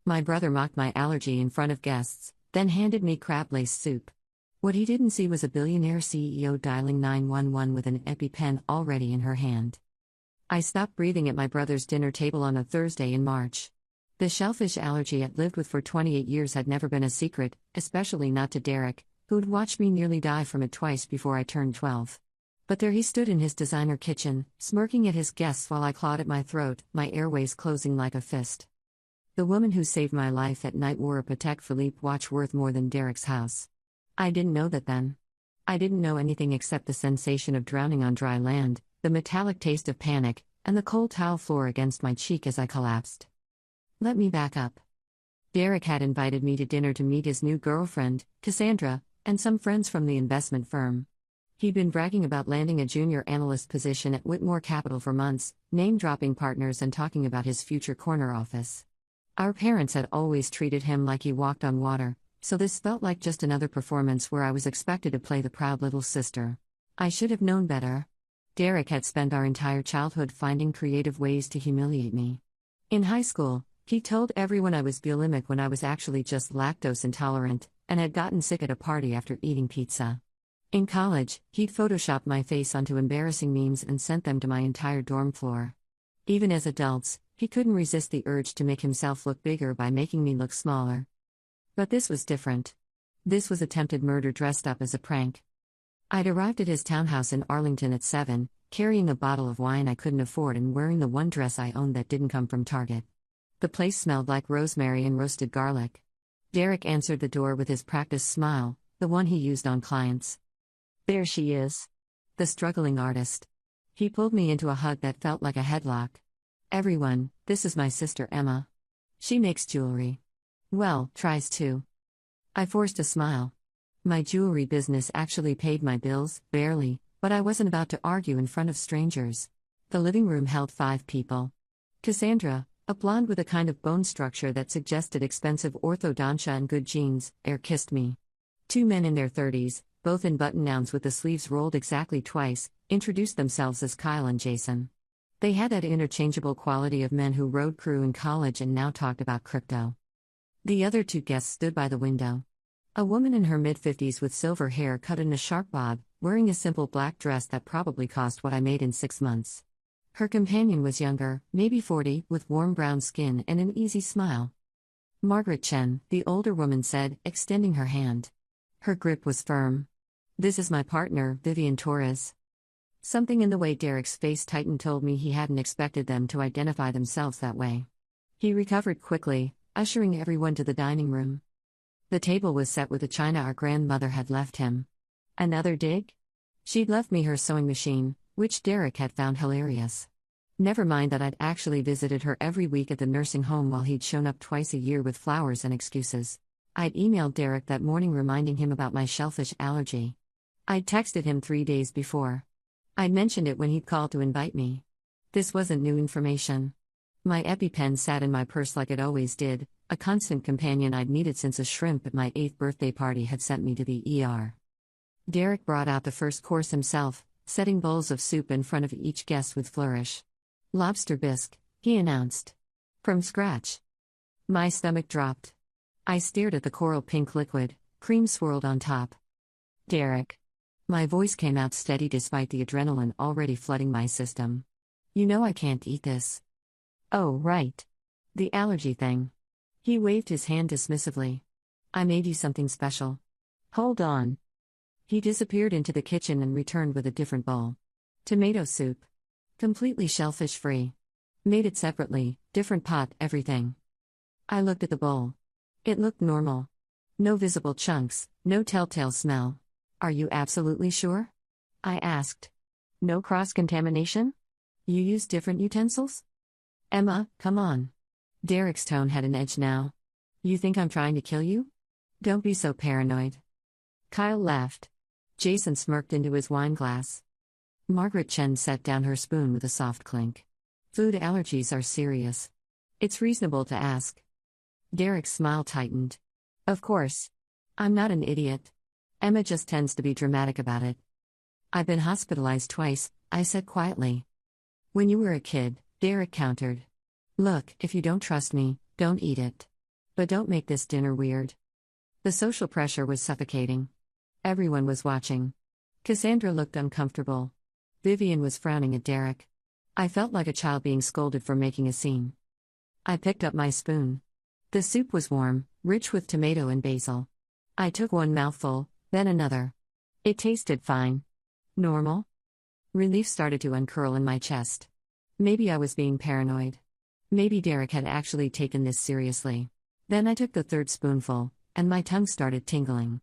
My brother mocked my allergy in front of guests, then handed me crab-laced soup. What he didn't see was a billionaire CEO dialing 911 with an EpiPen already in her hand. I stopped breathing at my brother's dinner table on a Thursday in March. The shellfish allergy I'd lived with for 28 years had never been a secret, especially not to Derek, who'd watched me nearly die from it twice before I turned 12. But there he stood in his designer kitchen, smirking at his guests while I clawed at my throat, my airways closing like a fist. The woman who saved my life at night wore a Patek Philippe watch worth more than Derek's house. I didn't know that then. I didn't know anything except the sensation of drowning on dry land, the metallic taste of panic, and the cold tile floor against my cheek as I collapsed. Let me back up. Derek had invited me to dinner to meet his new girlfriend, Cassandra, and some friends from the investment firm. He'd been bragging about landing a junior analyst position at Whitmore Capital for months, name-dropping partners and talking about his future corner office. Our parents had always treated him like he walked on water, so this felt like just another performance where I was expected to play the proud little sister. I should have known better. Derek had spent our entire childhood finding creative ways to humiliate me. In high school, he told everyone I was bulimic when I was actually just lactose intolerant, and had gotten sick at a party after eating pizza. In college, he'd photoshopped my face onto embarrassing memes and sent them to my entire dorm floor. Even as adults, he couldn't resist the urge to make himself look bigger by making me look smaller. But this was different. This was attempted murder dressed up as a prank. I'd arrived at his townhouse in Arlington at 7, carrying a bottle of wine I couldn't afford and wearing the one dress I owned that didn't come from Target. The place smelled like rosemary and roasted garlic. Derek answered the door with his practiced smile, the one he used on clients. There she is. The struggling artist. He pulled me into a hug that felt like a headlock. Everyone, this is my sister Emma. She makes jewelry. Well, tries to. I forced a smile. My jewelry business actually paid my bills, barely, but I wasn't about to argue in front of strangers. The living room held 5 people. Cassandra, a blonde with a kind of bone structure that suggested expensive orthodontia and good genes, air-kissed me. 2 men in their 30s, both in button-downs with the sleeves rolled exactly twice, introduced themselves as Kyle and Jason. They had that interchangeable quality of men who rode crew in college and now talked about crypto. The other 2 guests stood by the window. A woman in her mid-50s with silver hair cut in a sharp bob, wearing a simple black dress that probably cost what I made in 6 months. Her companion was younger, maybe 40, with warm brown skin and an easy smile. Margaret Chen, the older woman said, extending her hand. Her grip was firm. This is my partner, Vivian Torres. Something in the way Derek's face tightened told me he hadn't expected them to identify themselves that way. He recovered quickly, ushering everyone to the dining room. The table was set with the china our grandmother had left him. Another dig? She'd left me her sewing machine, which Derek had found hilarious. Never mind that I'd actually visited her every week at the nursing home while he'd shown up twice a year with flowers and excuses. I'd emailed Derek that morning reminding him about my shellfish allergy. I'd texted him 3 days before. I'd mentioned it when he'd called to invite me. This wasn't new information. My EpiPen sat in my purse like it always did, a constant companion I'd needed since a shrimp at my 8th birthday party had sent me to the ER. Derek brought out the first course himself, setting bowls of soup in front of each guest with flourish. Lobster bisque, he announced. From scratch. My stomach dropped. I stared at the coral pink liquid, cream swirled on top. Derek. My voice came out steady despite the adrenaline already flooding my system. You know I can't eat this. Oh, right. The allergy thing. He waved his hand dismissively. I made you something special. Hold on. He disappeared into the kitchen and returned with a different bowl. Tomato soup. Completely shellfish-free. Made it separately, different pot, everything. I looked at the bowl. It looked normal. No visible chunks, no telltale smell. Are you absolutely sure? I asked. No cross-contamination? You use different utensils? Emma, come on. Derek's tone had an edge now. You think I'm trying to kill you? Don't be so paranoid. Kyle laughed. Jason smirked into his wine glass. Margaret Chen set down her spoon with a soft clink. Food allergies are serious. It's reasonable to ask. Derek's smile tightened. Of course. I'm not an idiot. Emma just tends to be dramatic about it. I've been hospitalized twice, I said quietly. When you were a kid, Derek countered. Look, if you don't trust me, don't eat it. But don't make this dinner weird. The social pressure was suffocating. Everyone was watching. Cassandra looked uncomfortable. Vivian was frowning at Derek. I felt like a child being scolded for making a scene. I picked up my spoon. The soup was warm, rich with tomato and basil. I took one mouthful, then another. It tasted fine. Normal? Relief started to uncurl in my chest. Maybe I was being paranoid. Maybe Derek had actually taken this seriously. Then I took the third spoonful, and my tongue started tingling.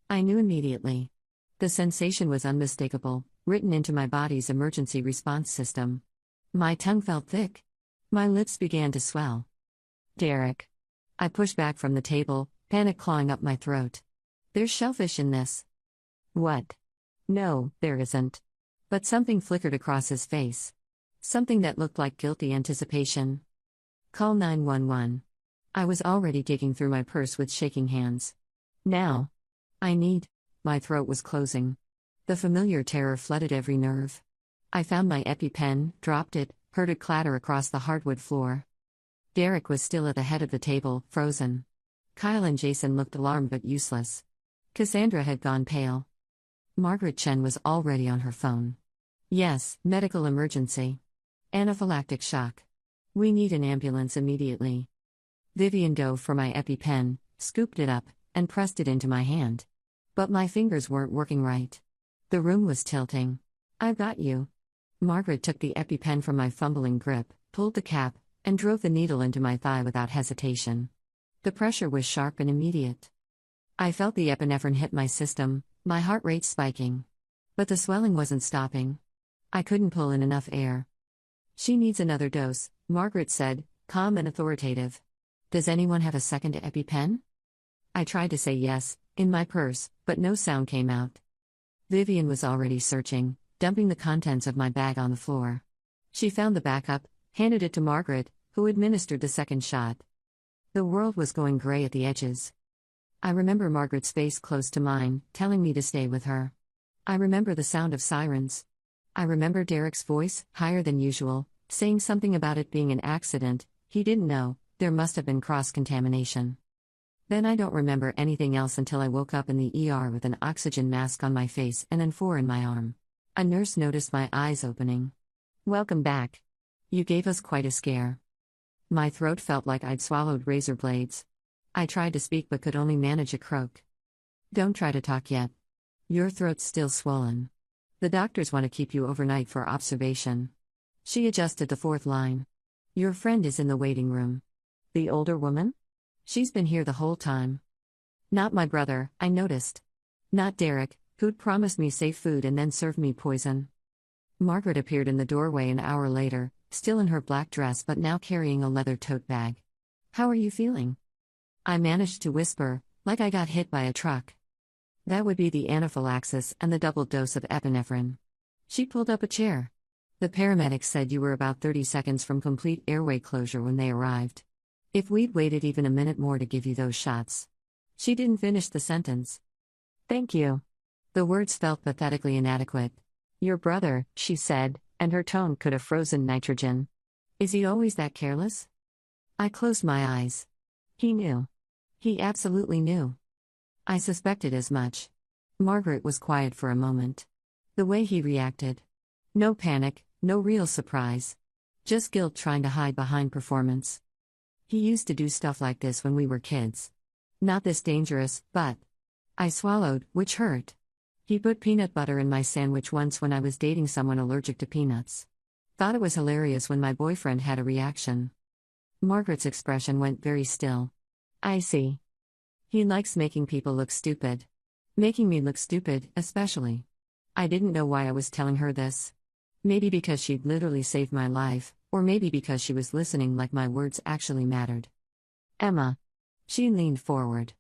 I knew immediately. The sensation was unmistakable, written into my body's emergency response system. My tongue felt thick. My lips began to swell. Derek. I pushed back from the table, panic clawing up my throat. There's shellfish in this. What? No, there isn't. But something flickered across his face. Something that looked like guilty anticipation. Call 911. I was already digging through my purse with shaking hands. Now. I need. My throat was closing. The familiar terror flooded every nerve. I found my EpiPen, dropped it, heard it clatter across the hardwood floor. Derek was still at the head of the table, frozen. Kyle and Jason looked alarmed but useless. Cassandra had gone pale. Margaret Chen was already on her phone. Yes, medical emergency. Anaphylactic shock. We need an ambulance immediately. Vivian dove for my EpiPen, scooped it up, and pressed it into my hand. But my fingers weren't working right. The room was tilting. I've got you. Margaret took the EpiPen from my fumbling grip, pulled the cap, and drove the needle into my thigh without hesitation. The pressure was sharp and immediate. I felt the epinephrine hit my system, my heart rate spiking. But the swelling wasn't stopping. I couldn't pull in enough air. She needs another dose, Margaret said, calm and authoritative. Does anyone have a second EpiPen? I tried to say yes, in my purse, but no sound came out. Vivian was already searching, dumping the contents of my bag on the floor. She found the backup, handed it to Margaret, who administered the second shot. The world was going gray at the edges. I remember Margaret's face close to mine, telling me to stay with her. I remember the sound of sirens. I remember Derek's voice, higher than usual, saying something about it being an accident. He didn't know, there must have been cross-contamination. Then I don't remember anything else until I woke up in the ER with an oxygen mask on my face and N4 in my arm. A nurse noticed my eyes opening. Welcome back. You gave us quite a scare. My throat felt like I'd swallowed razor blades. I tried to speak but could only manage a croak. Don't try to talk yet. Your throat's still swollen. The doctors want to keep you overnight for observation. She adjusted the fourth line. Your friend is in the waiting room. The older woman? She's been here the whole time. Not my brother, I noticed. Not Derek, who'd promised me safe food and then served me poison. Margaret appeared in the doorway an hour later, still in her black dress but now carrying a leather tote bag. How are you feeling? I managed to whisper, like I got hit by a truck. That would be the anaphylaxis and the double dose of epinephrine. She pulled up a chair. The paramedics said you were about 30 seconds from complete airway closure when they arrived. If we'd waited even a minute more to give you those shots. She didn't finish the sentence. Thank you. The words felt pathetically inadequate. Your brother, she said, and her tone could have frozen nitrogen. Is he always that careless? I closed my eyes. He knew. He absolutely knew. I suspected as much. Margaret was quiet for a moment. The way he reacted. No panic, no real surprise. Just guilt trying to hide behind performance. He used to do stuff like this when we were kids. Not this dangerous, but... I swallowed, which hurt. He put peanut butter in my sandwich once when I was dating someone allergic to peanuts. Thought it was hilarious when my boyfriend had a reaction. Margaret's expression went very still. I see. He likes making people look stupid. Making me look stupid, especially. I didn't know why I was telling her this. Maybe because she'd literally saved my life, or maybe because she was listening like my words actually mattered. Emma. She leaned forward.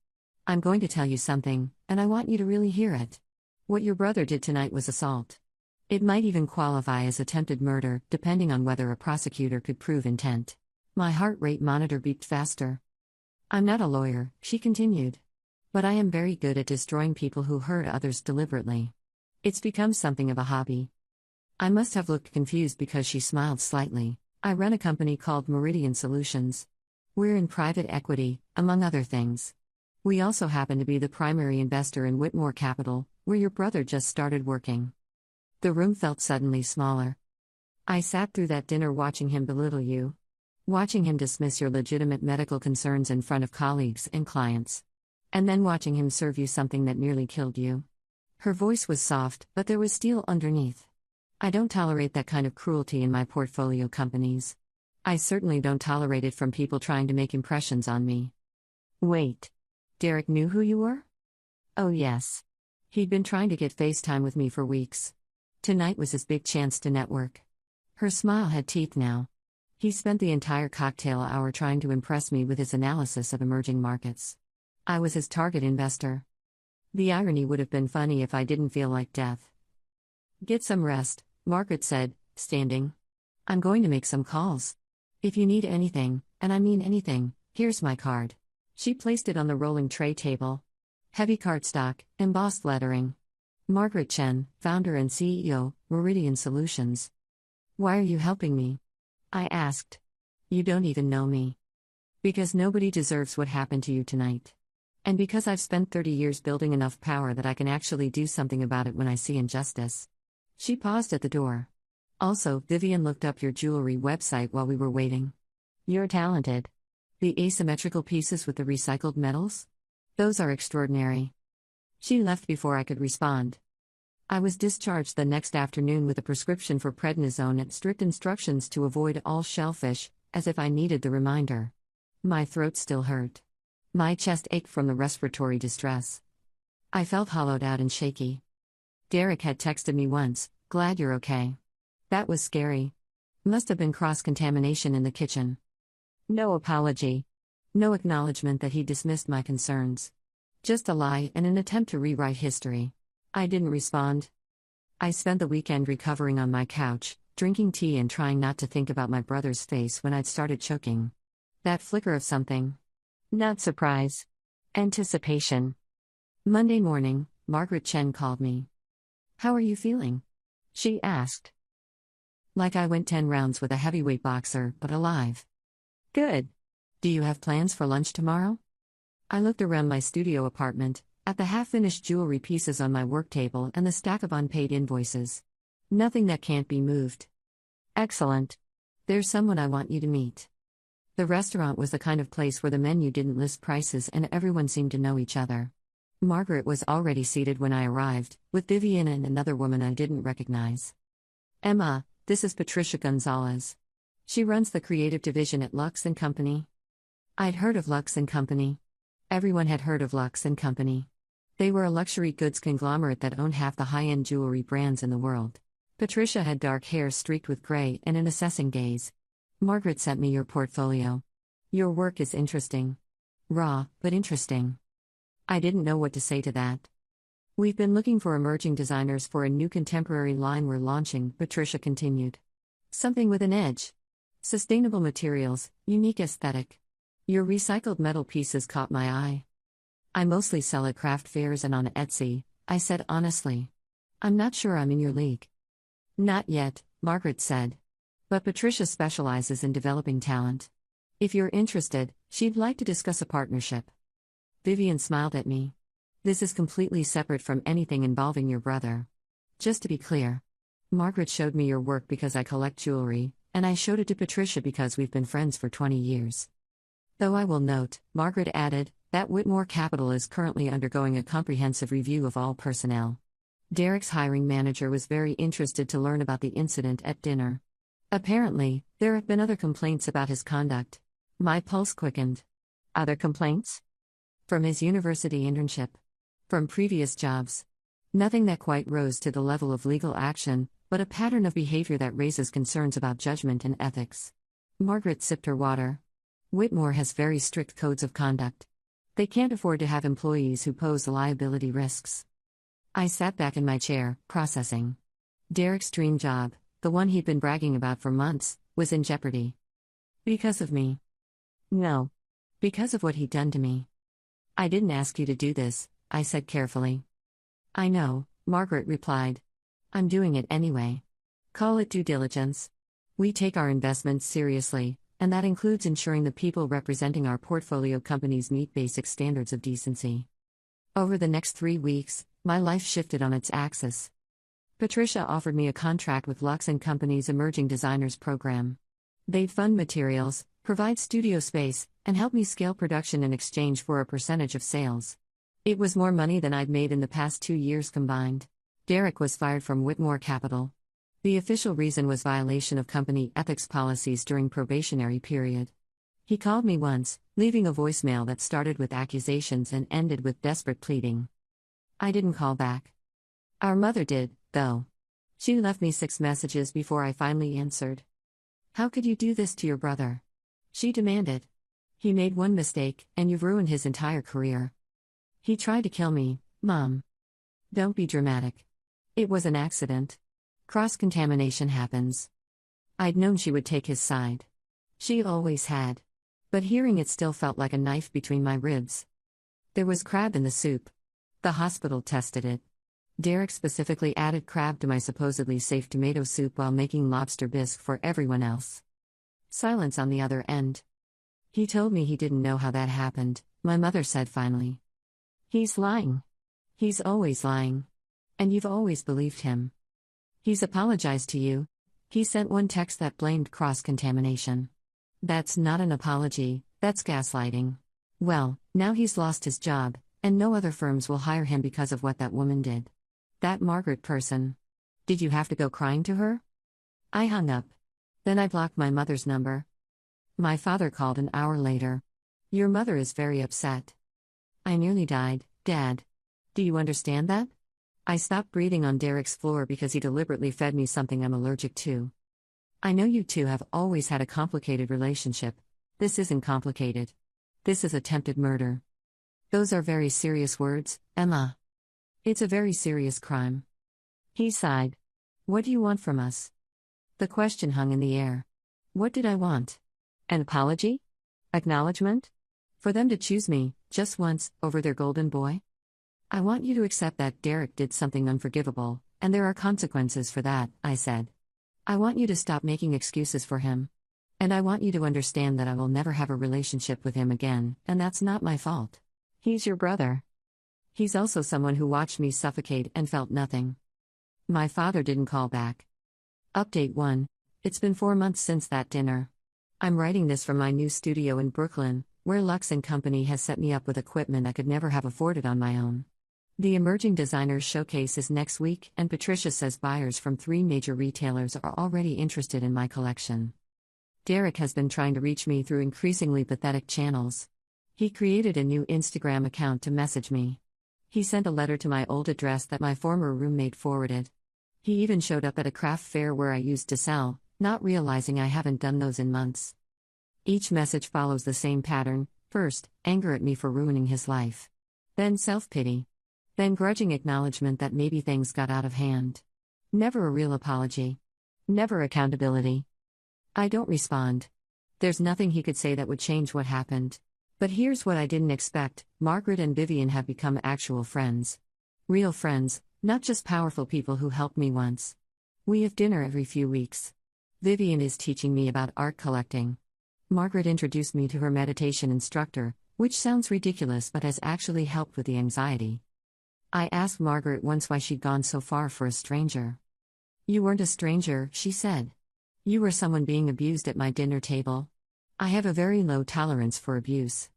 I'm going to tell you something, and I want you to really hear it. What your brother did tonight was assault. It might even qualify as attempted murder, depending on whether a prosecutor could prove intent. My heart rate monitor beeped faster. I'm not a lawyer, she continued. But I am very good at destroying people who hurt others deliberately. It's become something of a hobby. I must have looked confused because she smiled slightly. I run a company called Meridian Solutions. We're in private equity, among other things. We also happen to be the primary investor in Whitmore Capital, where your brother just started working. The room felt suddenly smaller. I sat through that dinner watching him belittle you. Watching him dismiss your legitimate medical concerns in front of colleagues and clients. And then watching him serve you something that nearly killed you. Her voice was soft, but there was steel underneath. I don't tolerate that kind of cruelty in my portfolio companies. I certainly don't tolerate it from people trying to make impressions on me. Wait. Derek knew who you were? Oh yes. He'd been trying to get FaceTime with me for weeks. Tonight was his big chance to network. Her smile had teeth now. He spent the entire cocktail hour trying to impress me with his analysis of emerging markets. I was his target investor. The irony would have been funny if I didn't feel like death. Get some rest, Margaret said, standing. I'm going to make some calls. If you need anything, and I mean anything, here's my card. She placed it on the rolling tray table. Heavy cardstock, embossed lettering. Margaret Chen, founder and CEO, Meridian Solutions. Why are you helping me? I asked. You don't even know me. Because nobody deserves what happened to you tonight. And because I've spent 30 years building enough power that I can actually do something about it when I see injustice. She paused at the door. Also, Vivian looked up your jewelry website while we were waiting. You're talented. The asymmetrical pieces with the recycled metals? Those are extraordinary. She left before I could respond. I was discharged the next afternoon with a prescription for prednisone and strict instructions to avoid all shellfish, as if I needed the reminder. My throat still hurt. My chest ached from the respiratory distress. I felt hollowed out and shaky. Derek had texted me once, "Glad you're okay." That was scary. Must have been cross-contamination in the kitchen. No apology. No acknowledgement that he dismissed my concerns. Just a lie and an attempt to rewrite history. I didn't respond. I spent the weekend recovering on my couch, drinking tea and trying not to think about my brother's face when I'd started choking. That flicker of something. Not surprise. Anticipation. Monday morning, Margaret Chen called me. How are you feeling? She asked. Like I went 10 rounds with a heavyweight boxer, but alive. Good. Do you have plans for lunch tomorrow? I looked around my studio apartment, at the half-finished jewelry pieces on my work table and the stack of unpaid invoices. Nothing that can't be moved. Excellent. There's someone I want you to meet. The restaurant was the kind of place where the menu didn't list prices and everyone seemed to know each other. Margaret was already seated when I arrived, with Vivian and another woman I didn't recognize. Emma, this is Patricia Gonzalez. She runs the creative division at Lux & Company. I'd heard of Lux & Company. Everyone had heard of Lux & Company. They were a luxury goods conglomerate that owned half the high-end jewelry brands in the world. Patricia had dark hair streaked with gray and an assessing gaze. Margaret sent me your portfolio. Your work is interesting. Raw, but interesting. I didn't know what to say to that. We've been looking for emerging designers for a new contemporary line we're launching, Patricia continued. Something with an edge. Sustainable materials, unique aesthetic. Your recycled metal pieces caught my eye. I mostly sell at craft fairs and on Etsy, I said honestly. I'm not sure I'm in your league. Not yet, Margaret said. But Patricia specializes in developing talent. If you're interested, she'd like to discuss a partnership. Vivian smiled at me. This is completely separate from anything involving your brother. Just to be clear. Margaret showed me your work because I collect jewelry, and I showed it to Patricia because we've been friends for 20 years. Though I will note, Margaret added, that Whitmore Capital is currently undergoing a comprehensive review of all personnel. Derek's hiring manager was very interested to learn about the incident at dinner. Apparently, there have been other complaints about his conduct. My pulse quickened. Other complaints? From his university internship. From previous jobs. Nothing that quite rose to the level of legal action, but a pattern of behavior that raises concerns about judgment and ethics. Margaret sipped her water. Whitmore has very strict codes of conduct. They can't afford to have employees who pose liability risks. I sat back in my chair, processing. Derek's dream job, the one he'd been bragging about for months, was in jeopardy. Because of me. No. Because of what he'd done to me. I didn't ask you to do this, I said carefully. I know, Margaret replied. I'm doing it anyway. Call it due diligence. We take our investments seriously, and that includes ensuring the people representing our portfolio companies meet basic standards of decency. Over the next 3 weeks, my life shifted on its axis. Patricia offered me a contract with Lux & Company's Emerging Designers program. They'd fund materials, provide studio space, and help me scale production in exchange for a percentage of sales. It was more money than I'd made in the past 2 years combined. Derek was fired from Whitmore Capital. The official reason was violation of company ethics policies during probationary period. He called me once, leaving a voicemail that started with accusations and ended with desperate pleading. I didn't call back. Our mother did, though. She left me 6 messages before I finally answered. "How could you do this to your brother?" she demanded. "He made one mistake, and you've ruined his entire career." "He tried to kill me, Mom." "Don't be dramatic. It was an accident. Cross-contamination happens." I'd known she would take his side. She always had. But hearing it still felt like a knife between my ribs. There was crab in the soup. The hospital tested it. Derek specifically added crab to my supposedly safe tomato soup while making lobster bisque for everyone else. Silence on the other end. "He told me he didn't know how that happened," my mother said finally. "He's lying. He's always lying. And you've always believed him. He's apologized to you. He sent one text that blamed cross-contamination. That's not an apology, that's gaslighting. Well, now he's lost his job, and no other firms will hire him because of what that woman did. That Margaret person. Did you have to go crying to her?" I hung up. Then I blocked my mother's number. My father called an hour later. "Your mother is very upset. I nearly died, Dad. Do you understand that? I stopped breathing on Derek's floor because he deliberately fed me something I'm allergic to. I know you two have always had a complicated relationship. This isn't complicated. This is attempted murder. Those are very serious words, Emma. It's a very serious crime." He sighed. "What do you want from us?" The question hung in the air. What did I want? An apology? Acknowledgement? For them to choose me, just once, over their golden boy? "I want you to accept that Derek did something unforgivable, and there are consequences for that," I said. "I want you to stop making excuses for him. And I want you to understand that I will never have a relationship with him again, and that's not my fault. He's your brother. He's also someone who watched me suffocate and felt nothing." My father didn't call back. Update 1. It's been 4 months since that dinner. I'm writing this from my new studio in Brooklyn, where Lux & Company has set me up with equipment I could never have afforded on my own. The Emerging Designers Showcase is next week, and Patricia says buyers from 3 major retailers are already interested in my collection. Derek has been trying to reach me through increasingly pathetic channels. He created a new Instagram account to message me. He sent a letter to my old address that my former roommate forwarded. He even showed up at a craft fair where I used to sell, not realizing I haven't done those in months. Each message follows the same pattern: first, anger at me for ruining his life. Then self-pity. Then grudging acknowledgement that maybe things got out of hand. Never a real apology. Never accountability. I don't respond. There's nothing he could say that would change what happened. But here's what I didn't expect: Margaret and Vivian have become actual friends. Real friends, not just powerful people who helped me once. We have dinner every few weeks. Vivian is teaching me about art collecting. Margaret introduced me to her meditation instructor, which sounds ridiculous but has actually helped with the anxiety. I asked Margaret once why she'd gone so far for a stranger. "You weren't a stranger," she said. "You were someone being abused at my dinner table. I have a very low tolerance for abuse.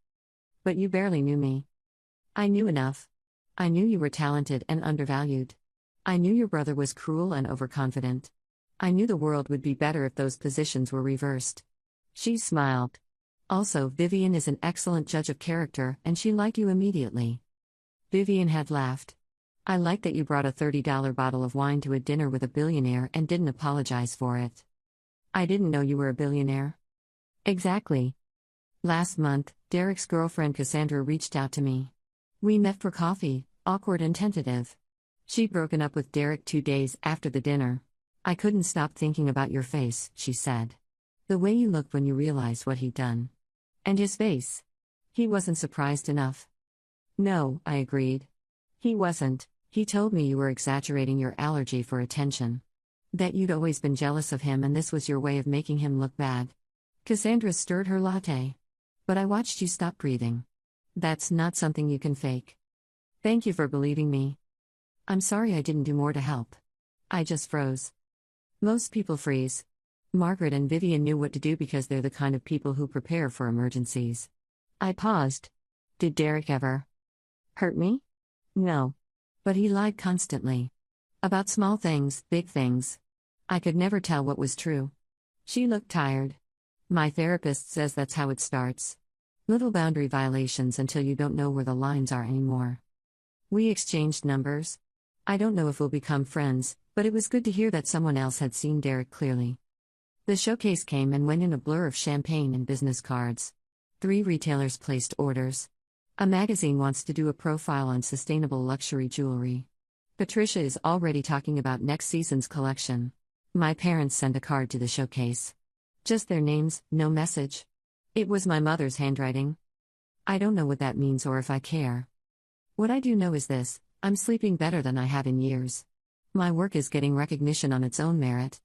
But you barely knew me. I knew enough. I knew you were talented and undervalued. I knew your brother was cruel and overconfident. I knew the world would be better if those positions were reversed." She smiled. "Also, Vivian is an excellent judge of character, and she liked you immediately." Vivian had laughed. "I like that you brought a $30 bottle of wine to a dinner with a billionaire and didn't apologize for it." "I didn't know you were a billionaire." "Exactly. Last month, Derek's girlfriend Cassandra reached out to me. We met for coffee, awkward and tentative. She'd broken up with Derek 2 days after the dinner. "I couldn't stop thinking about your face," she said. "The way you looked when you realized what he'd done. And his face. He wasn't surprised enough." "No," I agreed. "He wasn't. He told me you were exaggerating your allergy for attention. That you'd always been jealous of him and this was your way of making him look bad. Cassandra stirred her latte. But I watched you stop breathing. That's not something you can fake. Thank you for believing me. I'm sorry I didn't do more to help. I just froze. Most people freeze. Margaret and Vivian knew what to do because they're the kind of people who prepare for emergencies. I paused. Did Derek ever hurt me? No. But he lied constantly. About small things, big things. I could never tell what was true. She looked tired. My therapist says that's how it starts. Little boundary violations until you don't know where the lines are anymore. We exchanged numbers. I don't know if we'll become friends, but it was good to hear that someone else had seen Derek clearly. The showcase came and went in a blur of champagne and business cards. 3 retailers placed orders. A magazine wants to do a profile on sustainable luxury jewelry. Patricia is already talking about next season's collection. My parents sent a card to the showcase. Just their names, no message. It was my mother's handwriting. I don't know what that means or if I care. What I do know is this: I'm sleeping better than I have in years. My work is getting recognition on its own merit.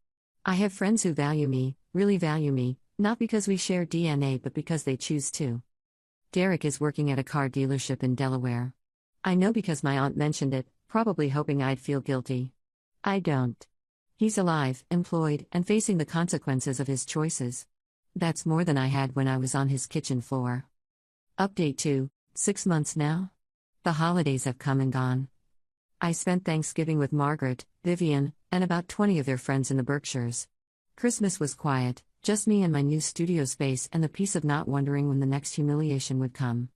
I have friends who value me, really value me, not because we share DNA but because they choose to. Derek is working at a car dealership in Delaware. I know because my aunt mentioned it, probably hoping I'd feel guilty. I don't. He's alive, employed, and facing the consequences of his choices. That's more than I had when I was on his kitchen floor. Update 2, 6 months now? The holidays have come and gone. I spent Thanksgiving with Margaret, Vivian, and about 20 of their friends in the Berkshires. Christmas was quiet, just me and my new studio space and the peace of not wondering when the next humiliation would come.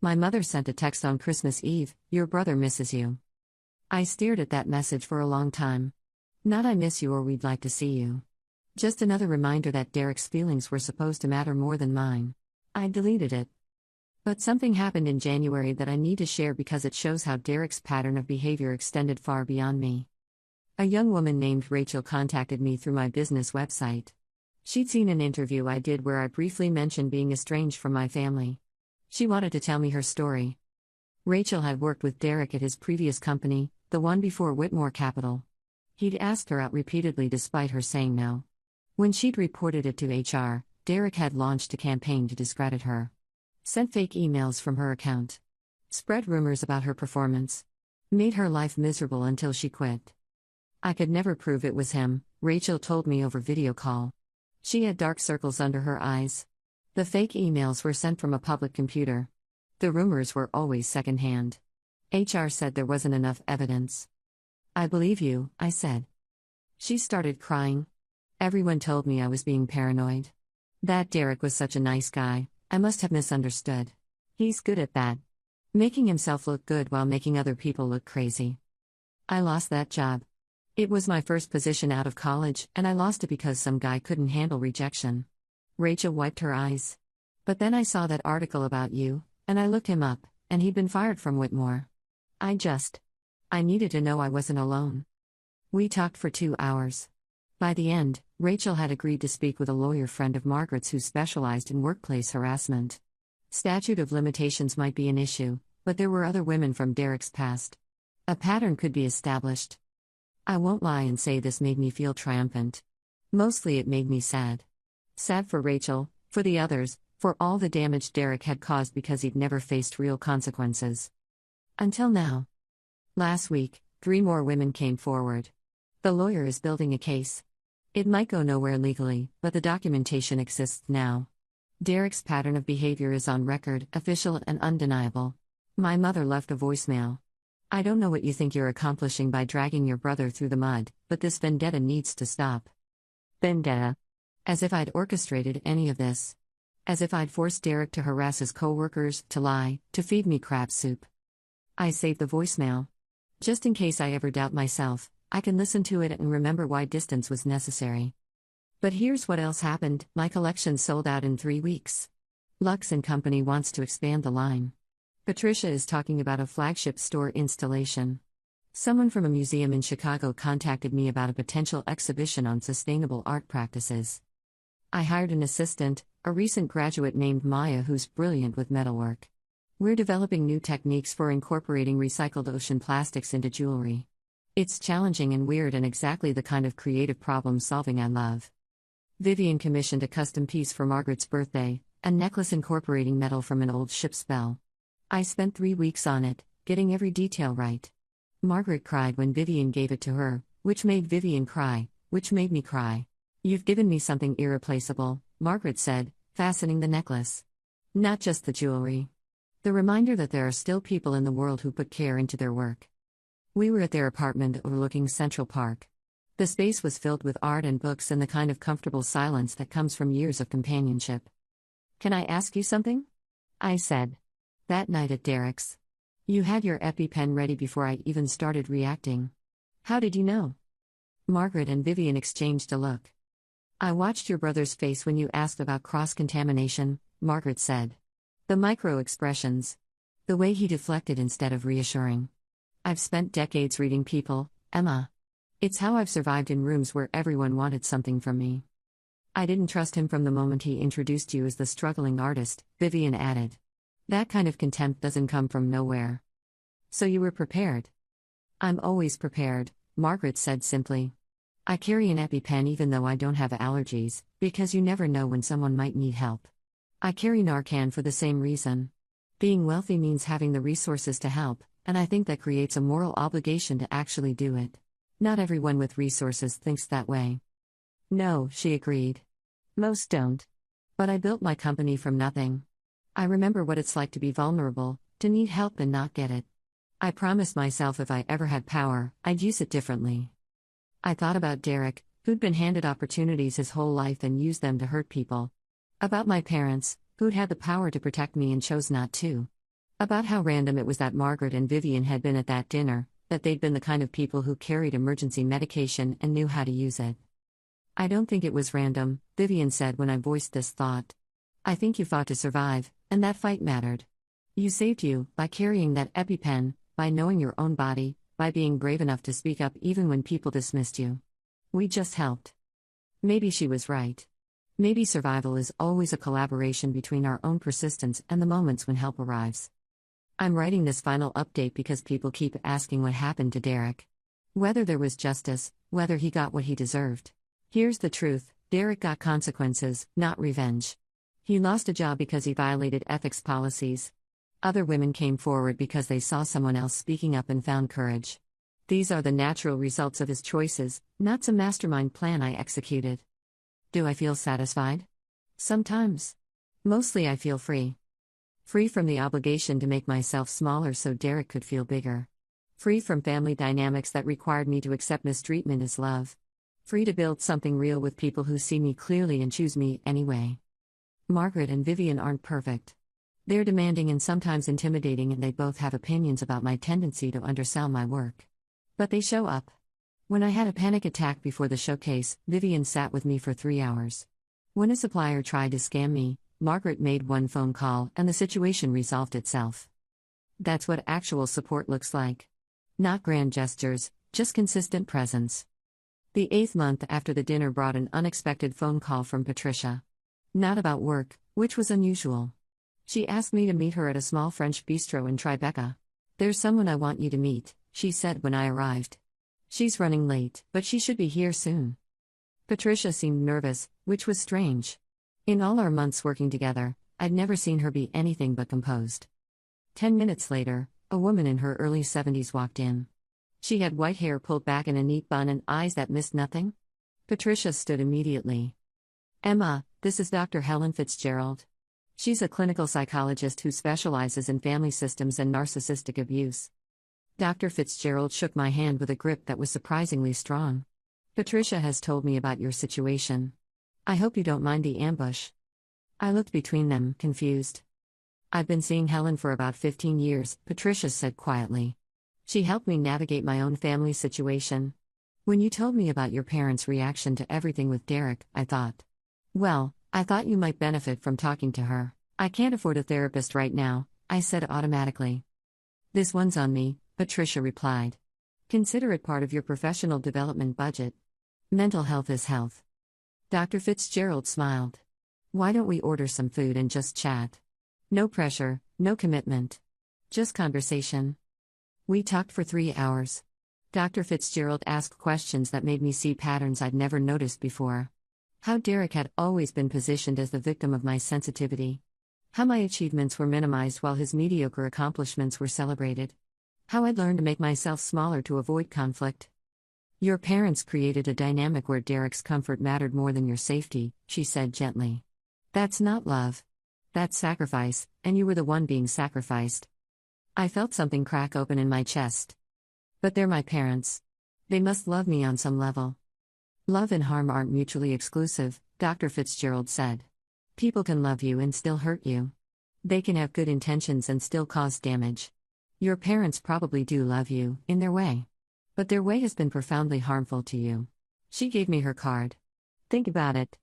My mother sent a text on Christmas Eve, "Your brother misses you." I stared at that message for a long time. Not "I miss you" or "we'd like to see you." Just another reminder that Derek's feelings were supposed to matter more than mine. I deleted it. But something happened in January that I need to share because it shows how Derek's pattern of behavior extended far beyond me. A young woman named Rachel contacted me through my business website. She'd seen an interview I did where I briefly mentioned being estranged from my family. She wanted to tell me her story. Rachel had worked with Derek at his previous company, the one before Whitmore Capital. He'd asked her out repeatedly despite her saying no. When she'd reported it to HR, Derek had launched a campaign to discredit her. Sent fake emails from her account. Spread rumors about her performance. Made her life miserable until she quit. I could never prove it was him, Rachel told me over video call. She had dark circles under her eyes. The fake emails were sent from a public computer. The rumors were always secondhand. HR said there wasn't enough evidence. "I believe you," I said. She started crying. Everyone told me I was being paranoid. That Derek was such a nice guy, I must have misunderstood. He's good at that. Making himself look good while making other people look crazy. I lost that job. It was my first position out of college, and I lost it because some guy couldn't handle rejection. Rachel wiped her eyes. But then I saw that article about you, and I looked him up, and he'd been fired from Whitmore. I needed to know I wasn't alone. We talked for 2 hours. By the end, Rachel had agreed to speak with a lawyer friend of Margaret's who specialized in workplace harassment. Statute of limitations might be an issue, but there were other women from Derek's past. A pattern could be established. I won't lie and say this made me feel triumphant. Mostly it made me sad. Sad for Rachel, for the others, for all the damage Derek had caused because he'd never faced real consequences. Until now. Last week, 3 more women came forward. The lawyer is building a case. It might go nowhere legally, but the documentation exists now. Derek's pattern of behavior is on record, official and undeniable. My mother left a voicemail. "I don't know what you think you're accomplishing by dragging your brother through the mud, but this vendetta needs to stop." Vendetta. As if I'd orchestrated any of this. As if I'd forced Derek to harass his co-workers, to lie, to feed me crab soup. I saved the voicemail. Just in case I ever doubt myself, I can listen to it and remember why distance was necessary. But here's what else happened: my collection sold out in 3 weeks. Lux & Company wants to expand the line. Patricia is talking about a flagship store installation. Someone from a museum in Chicago contacted me about a potential exhibition on sustainable art practices. I hired an assistant, a recent graduate named Maya who's brilliant with metalwork. We're developing new techniques for incorporating recycled ocean plastics into jewelry. It's challenging and weird and exactly the kind of creative problem solving I love. Vivian commissioned a custom piece for Margaret's birthday, a necklace incorporating metal from an old ship's bell. I spent 3 weeks on it, getting every detail right. Margaret cried when Vivian gave it to her, which made Vivian cry, which made me cry. "You've given me something irreplaceable," Margaret said, fastening the necklace. "Not just the jewelry. The reminder that there are still people in the world who put care into their work." We were at their apartment overlooking Central Park. The space was filled with art and books and the kind of comfortable silence that comes from years of companionship. "Can I ask you something?" I said. "That night at Derek's. You had your EpiPen ready before I even started reacting. How did you know?" Margaret and Vivian exchanged a look. "I watched your brother's face when you asked about cross-contamination," Margaret said. "The micro-expressions. The way he deflected instead of reassuring. I've spent decades reading people, Emma. It's how I've survived in rooms where everyone wanted something from me." "I didn't trust him from the moment he introduced you as the struggling artist," Vivian added. "That kind of contempt doesn't come from nowhere." "So you were prepared?" "I'm always prepared," Margaret said simply. "I carry an EpiPen even though I don't have allergies, because you never know when someone might need help. I carry Narcan for the same reason. Being wealthy means having the resources to help, and I think that creates a moral obligation to actually do it. Not everyone with resources thinks that way." "No," she agreed. "Most don't. But I built my company from nothing. I remember what it's like to be vulnerable, to need help and not get it. I promised myself if I ever had power, I'd use it differently." I thought about Derek, who'd been handed opportunities his whole life and used them to hurt people. About my parents, who'd had the power to protect me and chose not to. About how random it was that Margaret and Vivian had been at that dinner, that they'd been the kind of people who carried emergency medication and knew how to use it. "I don't think it was random," Vivian said when I voiced this thought. "I think you fought to survive, and that fight mattered. You saved you, by carrying that EpiPen, by knowing your own body, by being brave enough to speak up even when people dismissed you. We just helped." Maybe she was right. Maybe survival is always a collaboration between our own persistence and the moments when help arrives. I'm writing this final update because people keep asking what happened to Derek. Whether there was justice, whether he got what he deserved. Here's the truth: Derek got consequences, not revenge. He lost a job because he violated ethics policies. Other women came forward because they saw someone else speaking up and found courage. These are the natural results of his choices, not some mastermind plan I executed. Do I feel satisfied? Sometimes. Mostly I feel free. Free from the obligation to make myself smaller so Derek could feel bigger. Free from family dynamics that required me to accept mistreatment as love. Free to build something real with people who see me clearly and choose me anyway. Margaret and Vivian aren't perfect. They're demanding and sometimes intimidating, and they both have opinions about my tendency to undersell my work. But they show up. When I had a panic attack before the showcase, Vivian sat with me for 3 hours. When a supplier tried to scam me, Margaret made one phone call and the situation resolved itself. That's what actual support looks like. Not grand gestures, just consistent presence. The 8th month after the dinner brought an unexpected phone call from Patricia. Not about work, which was unusual. She asked me to meet her at a small French bistro in Tribeca. "There's someone I want you to meet," she said when I arrived. "She's running late, but she should be here soon." Patricia seemed nervous, which was strange. In all our months working together, I'd never seen her be anything but composed. 10 minutes later, a woman in her early 70s walked in. She had white hair pulled back in a neat bun and eyes that missed nothing. Patricia stood immediately. "Emma, this is Dr. Helen Fitzgerald. She's a clinical psychologist who specializes in family systems and narcissistic abuse." Dr. Fitzgerald shook my hand with a grip that was surprisingly strong. "Patricia has told me about your situation. I hope you don't mind the ambush." I looked between them, confused. "I've been seeing Helen for about 15 years, Patricia said quietly. "She helped me navigate my own family situation. When you told me about your parents' reaction to everything with Derek, I thought, well, I thought you might benefit from talking to her. I can't afford a therapist right now," I said automatically. "This one's on me," Patricia replied. "Consider it part of your professional development budget. Mental health is health." Dr. Fitzgerald smiled. "Why don't we order some food and just chat? No pressure, no commitment. Just conversation." We talked for 3 hours. Dr. Fitzgerald asked questions that made me see patterns I'd never noticed before. How Derek had always been positioned as the victim of my sensitivity. How my achievements were minimized while his mediocre accomplishments were celebrated. How I'd learned to make myself smaller to avoid conflict. Your parents created a dynamic where Derek's comfort mattered more than your safety, she said gently. That's not love. That's sacrifice, and you were the one being sacrificed. I felt something crack open in my chest. But they're my parents. They must love me on some level. Love and harm aren't mutually exclusive, Dr. Fitzgerald said. People can love you and still hurt you. They can have good intentions and still cause damage. Your parents probably do love you, in their way. But their way has been profoundly harmful to you. She gave me her card. Think about it.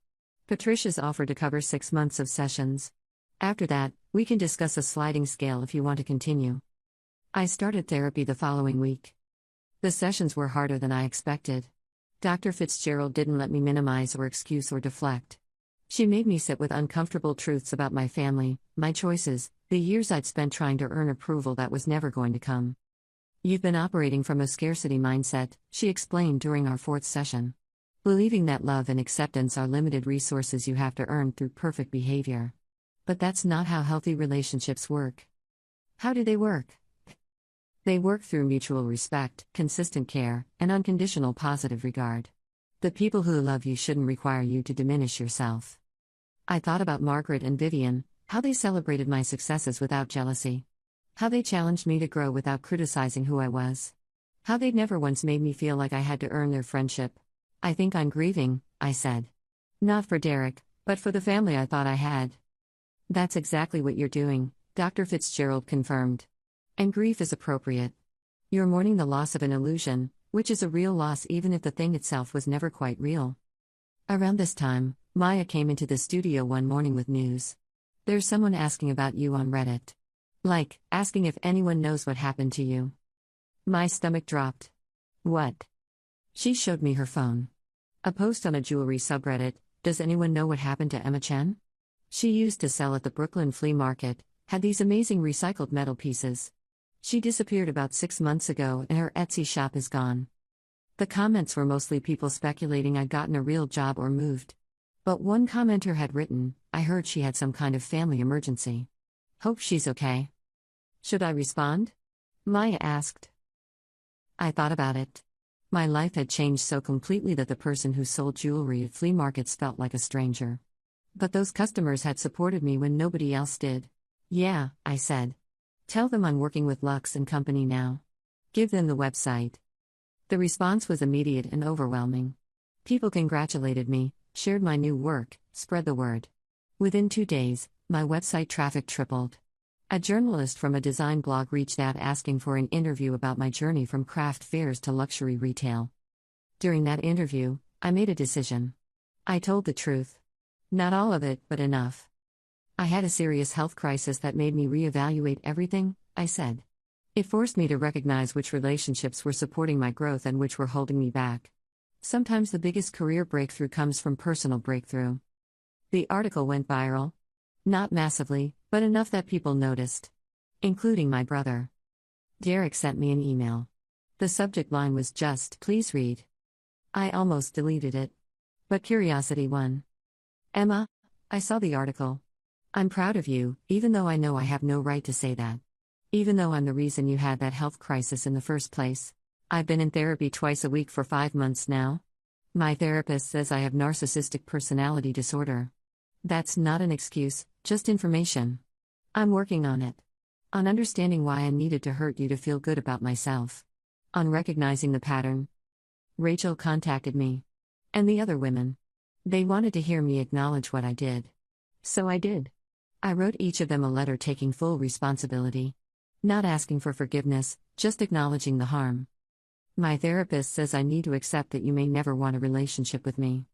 Patricia's offered to cover 6 months of sessions. After that, we can discuss a sliding scale if you want to continue. I started therapy the following week. The sessions were harder than I expected. Dr. Fitzgerald didn't let me minimize or excuse or deflect. She made me sit with uncomfortable truths about my family, my choices, the years I'd spent trying to earn approval that was never going to come. You've been operating from a scarcity mindset, she explained during our 4th session. Believing that love and acceptance are limited resources you have to earn through perfect behavior. But that's not how healthy relationships work. How do they work? They work through mutual respect, consistent care, and unconditional positive regard. The people who love you shouldn't require you to diminish yourself. I thought about Margaret and Vivian, how they celebrated my successes without jealousy. How they challenged me to grow without criticizing who I was. How they'd never once made me feel like I had to earn their friendship. I think I'm grieving, I said. Not for Derek, but for the family I thought I had. That's exactly what you're doing, Dr. Fitzgerald confirmed. And grief is appropriate. You're mourning the loss of an illusion, which is a real loss even if the thing itself was never quite real. Around this time, Maya came into the studio one morning with news. There's someone asking about you on Reddit. Like, asking if anyone knows what happened to you. My stomach dropped. What? She showed me her phone. A post on a jewelry subreddit, does anyone know what happened to Emma Chen? She used to sell at the Brooklyn flea market, had these amazing recycled metal pieces. She disappeared about 6 months ago and her Etsy shop is gone. The comments were mostly people speculating I'd gotten a real job or moved. But one commenter had written, I heard she had some kind of family emergency. Hope she's okay. Should I respond? Maya asked. I thought about it. My life had changed so completely that the person who sold jewelry at flea markets felt like a stranger. But those customers had supported me when nobody else did. Yeah, I said. Tell them I'm working with Lux & Company now. Give them the website. The response was immediate and overwhelming. People congratulated me, shared my new work, spread the word. Within 2 days, my website traffic tripled. A journalist from a design blog reached out asking for an interview about my journey from craft fairs to luxury retail. During that interview, I made a decision. I told the truth. Not all of it, but enough. I had a serious health crisis that made me reevaluate everything, I said. It forced me to recognize which relationships were supporting my growth and which were holding me back. Sometimes the biggest career breakthrough comes from personal breakthrough. The article went viral. Not massively, but enough that people noticed. Including my brother. Derek sent me an email. The subject line was just, please read. I almost deleted it. But curiosity won. Emma, I saw the article. I'm proud of you, even though I know I have no right to say that. Even though I'm the reason you had that health crisis in the first place. I've been in therapy twice a week for 5 months now. My therapist says I have narcissistic personality disorder. That's not an excuse, just information. I'm working on it. On understanding why I needed to hurt you to feel good about myself. On recognizing the pattern. Rachel contacted me. And the other women. They wanted to hear me acknowledge what I did. So I did. I wrote each of them a letter taking full responsibility. Not asking for forgiveness, just acknowledging the harm. My therapist says I need to accept that you may never want a relationship with me.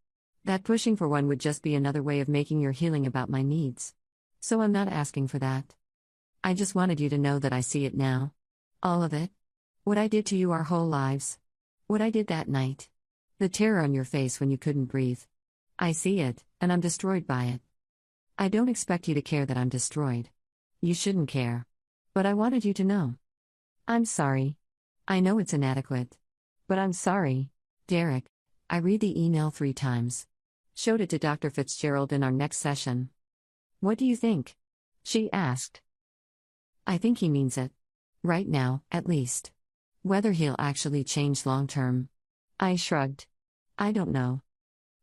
That pushing for one would just be another way of making your healing about my needs. So I'm not asking for that. I just wanted you to know that I see it now. All of it. What I did to you our whole lives. What I did that night. The terror on your face when you couldn't breathe. I see it, and I'm destroyed by it. I don't expect you to care that I'm destroyed. You shouldn't care. But I wanted you to know. I'm sorry. I know it's inadequate. But I'm sorry. Derek. I read the email 3 times. Showed it to Dr. Fitzgerald in our next session. What do you think? She asked. I think he means it. Right now, at least. Whether he'll actually change long term. I shrugged. I don't know.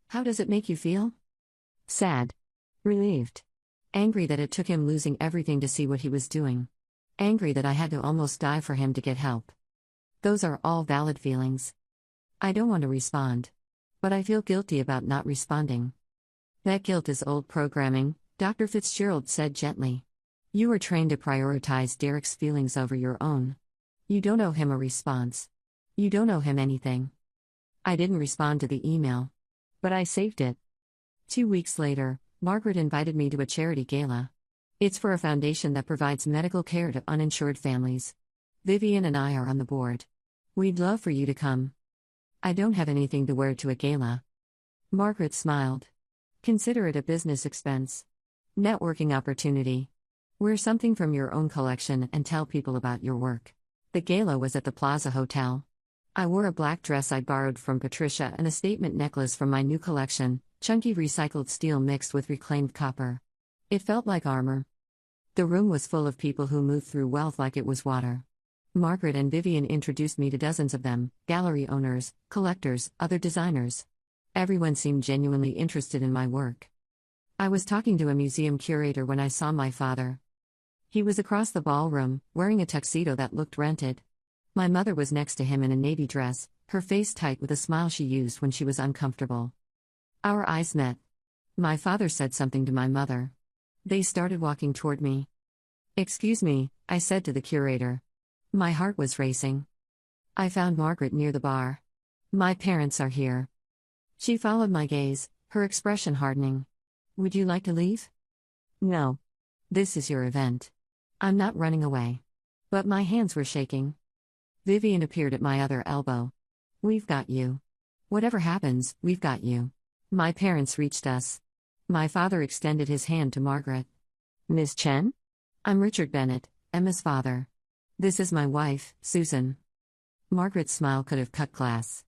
How does it make you feel? Sad. Relieved. Angry that it took him losing everything to see what he was doing. Angry that I had to almost die for him to get help. Those are all valid feelings. I don't want to respond. But I feel guilty about not responding. That guilt is old programming, Dr. Fitzgerald said gently. You were trained to prioritize Derek's feelings over your own. You don't owe him a response. You don't owe him anything. I didn't respond to the email. But I saved it. 2 weeks later, Margaret invited me to a charity gala. It's for a foundation that provides medical care to uninsured families. Vivian and I are on the board. We'd love for you to come. I don't have anything to wear to a gala. Margaret smiled. Consider it a business expense. Networking opportunity. Wear something from your own collection and tell people about your work. The gala was at the Plaza Hotel. I wore a black dress I'd borrowed from Patricia and a statement necklace from my new collection, chunky recycled steel mixed with reclaimed copper. It felt like armor. The room was full of people who moved through wealth like it was water. Margaret and Vivian introduced me to dozens of them, gallery owners, collectors, other designers. Everyone seemed genuinely interested in my work. I was talking to a museum curator when I saw my father. He was across the ballroom, wearing a tuxedo that looked rented. My mother was next to him in a navy dress, her face tight with a smile she used when she was uncomfortable. Our eyes met. My father said something to my mother. They started walking toward me. Excuse me, I said to the curator. My heart was racing. I found Margaret near the bar. My parents are here. She followed my gaze, her expression hardening. Would you like to leave? No. This is your event. I'm not running away. But my hands were shaking. Vivian appeared at my other elbow. We've got you. Whatever happens, we've got you. My parents reached us. My father extended his hand to Margaret. Miss Chen? I'm Richard Bennett, Emma's father. This is my wife, Susan. Margaret's smile could have cut glass.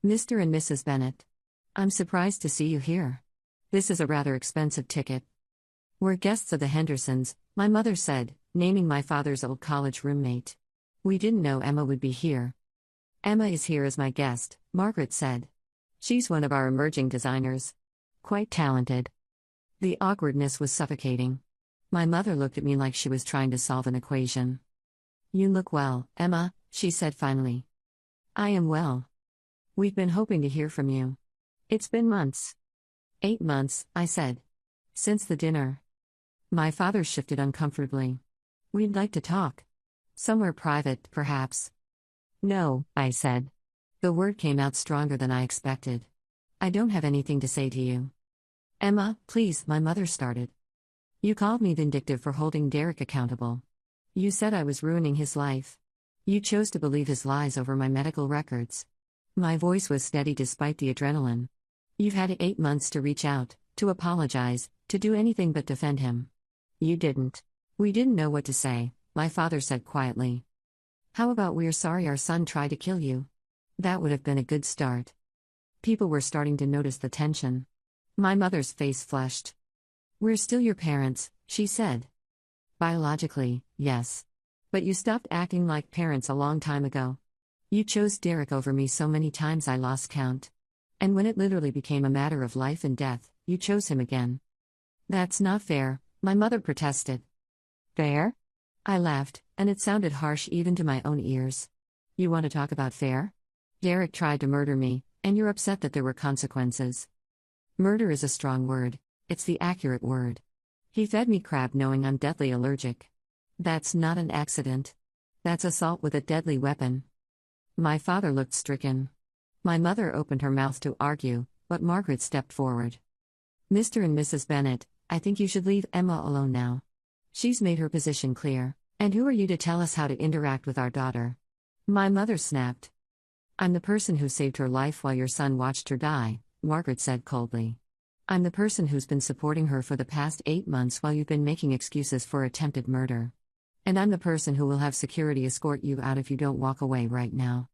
Mr. and Mrs. Bennett. I'm surprised to see you here. This is a rather expensive ticket. We're guests of the Hendersons, my mother said, naming my father's old college roommate. We didn't know Emma would be here. Emma is here as my guest, Margaret said. She's one of our emerging designers. Quite talented. The awkwardness was suffocating. My mother looked at me like she was trying to solve an equation. You look well, Emma, she said finally. I am well. We've been hoping to hear from you. It's been months. 8 months, I said. Since the dinner. My father shifted uncomfortably. We'd like to talk. Somewhere private, perhaps. No, I said. The word came out stronger than I expected. I don't have anything to say to you. Emma, please, my mother started. You called me vindictive for holding Derek accountable. You said I was ruining his life. You chose to believe his lies over my medical records. My voice was steady despite the adrenaline. You've had 8 months to reach out, to apologize, to do anything but defend him. You didn't. We didn't know what to say, my father said quietly. How about we're sorry our son tried to kill you? That would have been a good start. People were starting to notice the tension. My mother's face flushed. We're still your parents, she said. Biologically, yes. But you stopped acting like parents a long time ago. You chose Derek over me so many times I lost count. And when it literally became a matter of life and death, you chose him again. That's not fair, my mother protested. Fair? I laughed, and it sounded harsh even to my own ears. You want to talk about fair? Derek tried to murder me, and you're upset that there were consequences. Murder is a strong word, it's the accurate word. He fed me crab knowing I'm deathly allergic. That's not an accident. That's assault with a deadly weapon. My father looked stricken. My mother opened her mouth to argue, but Margaret stepped forward. Mr. and Mrs. Bennett, I think you should leave Emma alone now. She's made her position clear, and who are you to tell us how to interact with our daughter? My mother snapped. I'm the person who saved her life while your son watched her die, Margaret said coldly. I'm the person who's been supporting her for the past 8 months while you've been making excuses for attempted murder. And I'm the person who will have security escort you out if you don't walk away right now.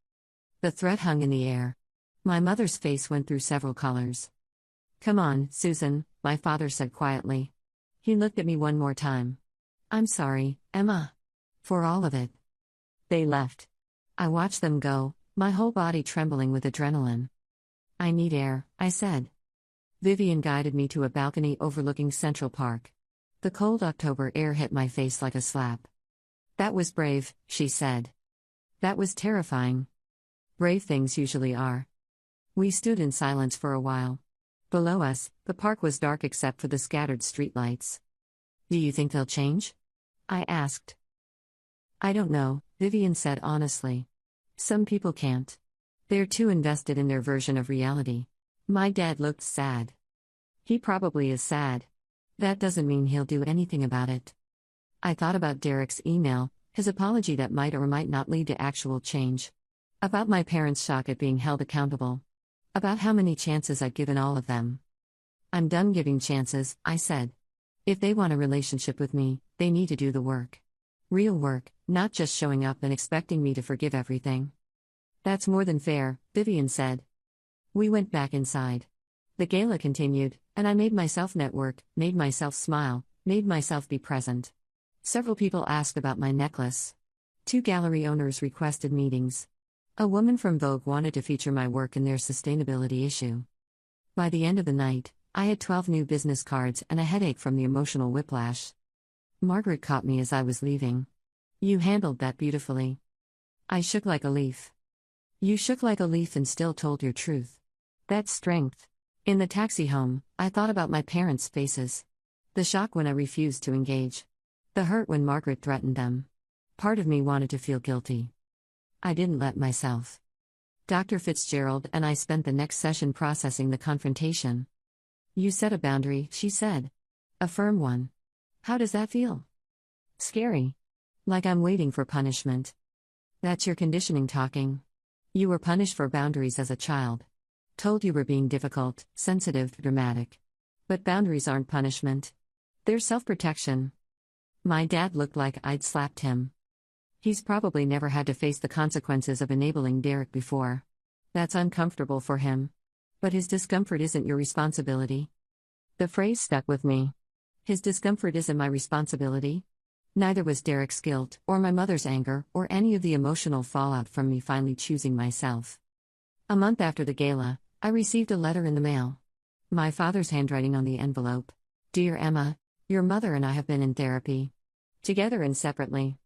The threat hung in the air. My mother's face went through several colors. Come on, Susan, my father said quietly. He looked at me one more time. I'm sorry, Emma. For all of it. They left. I watched them go, my whole body trembling with adrenaline. I need air, I said. Vivian guided me to a balcony overlooking Central Park. The cold October air hit my face like a slap. That was brave, she said. That was terrifying. Brave things usually are. We stood in silence for a while. Below us, the park was dark except for the scattered streetlights. Do you think they'll change? I asked. I don't know, Vivian said honestly. Some people can't. They're too invested in their version of reality. My dad looked sad. He probably is sad. That doesn't mean he'll do anything about it. I thought about Derek's email, his apology that might or might not lead to actual change. About my parents' shock at being held accountable. About how many chances I'd given all of them. I'm done giving chances, I said. If they want a relationship with me, they need to do the work. Real work, not just showing up and expecting me to forgive everything. That's more than fair, Vivian said. We went back inside. The gala continued, and I made myself network, made myself smile, made myself be present. Several people asked about my necklace. 2 gallery owners requested meetings. A woman from Vogue wanted to feature my work in their sustainability issue. By the end of the night, I had 12 new business cards and a headache from the emotional whiplash. Margaret caught me as I was leaving. You handled that beautifully. I shook like a leaf. You shook like a leaf and still told your truth. That's strength. In the taxi home, I thought about my parents' faces. The shock when I refused to engage. The hurt when Margaret threatened them. Part of me wanted to feel guilty. I didn't let myself. Dr. Fitzgerald and I spent the next session processing the confrontation. You set a boundary, she said. A firm one. How does that feel? Scary. Like I'm waiting for punishment. That's your conditioning talking. You were punished for boundaries as a child. Told you were being difficult, sensitive, dramatic. But boundaries aren't punishment. They're self-protection. My dad looked like I'd slapped him. He's probably never had to face the consequences of enabling Derek before. That's uncomfortable for him. But his discomfort isn't your responsibility. The phrase stuck with me. His discomfort isn't my responsibility. Neither was Derek's guilt, or my mother's anger, or any of the emotional fallout from me finally choosing myself. A month after the gala, I received a letter in the mail. My father's handwriting on the envelope. Dear Emma, your mother and I have been in therapy. Together and separately.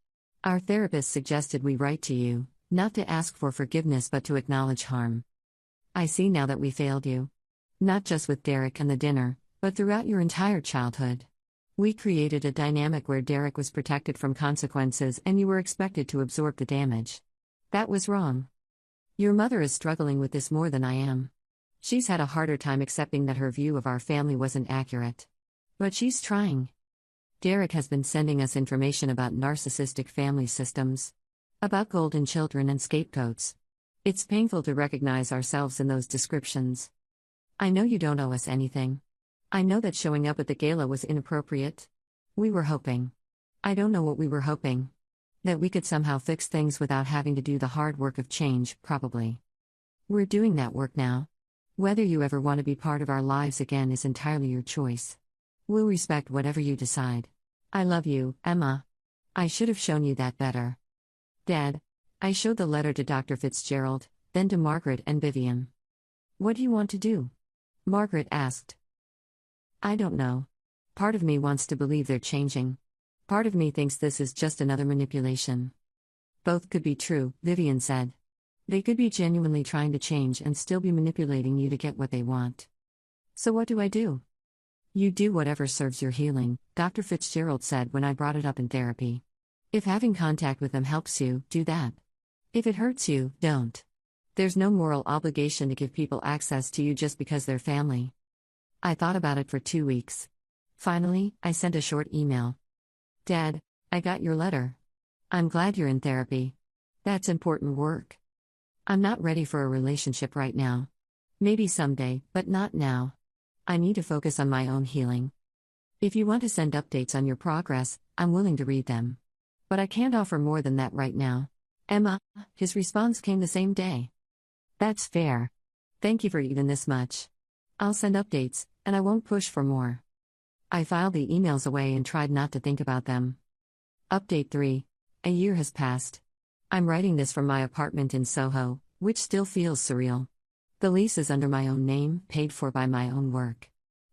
Our therapist suggested we write to you, not to ask for forgiveness but to acknowledge harm. I see now that we failed you. Not just with Derek and the dinner, but throughout your entire childhood. We created a dynamic where Derek was protected from consequences and you were expected to absorb the damage. That was wrong. Your mother is struggling with this more than I am. She's had a harder time accepting that her view of our family wasn't accurate. But she's trying. Derek has been sending us information about narcissistic family systems. About golden children and scapegoats. It's painful to recognize ourselves in those descriptions. I know you don't owe us anything. I know that showing up at the gala was inappropriate. We were hoping. I don't know what we were hoping. That we could somehow fix things without having to do the hard work of change, probably. We're doing that work now. Whether you ever want to be part of our lives again is entirely your choice. We'll respect whatever you decide. I love you, Emma. I should have shown you that better. Dad, I showed the letter to Dr. Fitzgerald, then to Margaret and Vivian. What do you want to do? Margaret asked. I don't know. Part of me wants to believe they're changing. Part of me thinks this is just another manipulation. Both could be true, Vivian said. They could be genuinely trying to change and still be manipulating you to get what they want. So what do I do? You do whatever serves your healing, Dr. Fitzgerald said when I brought it up in therapy. If having contact with them helps you, do that. If it hurts you, don't. There's no moral obligation to give people access to you just because they're family. I thought about it for 2 weeks. Finally, I sent a short email. Dad, I got your letter. I'm glad you're in therapy. That's important work. I'm not ready for a relationship right now. Maybe someday, but not now. I need to focus on my own healing. If you want to send updates on your progress, I'm willing to read them. But I can't offer more than that right now. Emma, his response came the same day. That's fair. Thank you for even this much. I'll send updates, and I won't push for more. I filed the emails away and tried not to think about them. Update 3. A year has passed. I'm writing this from my apartment in Soho, which still feels surreal. The lease is under my own name, paid for by my own work.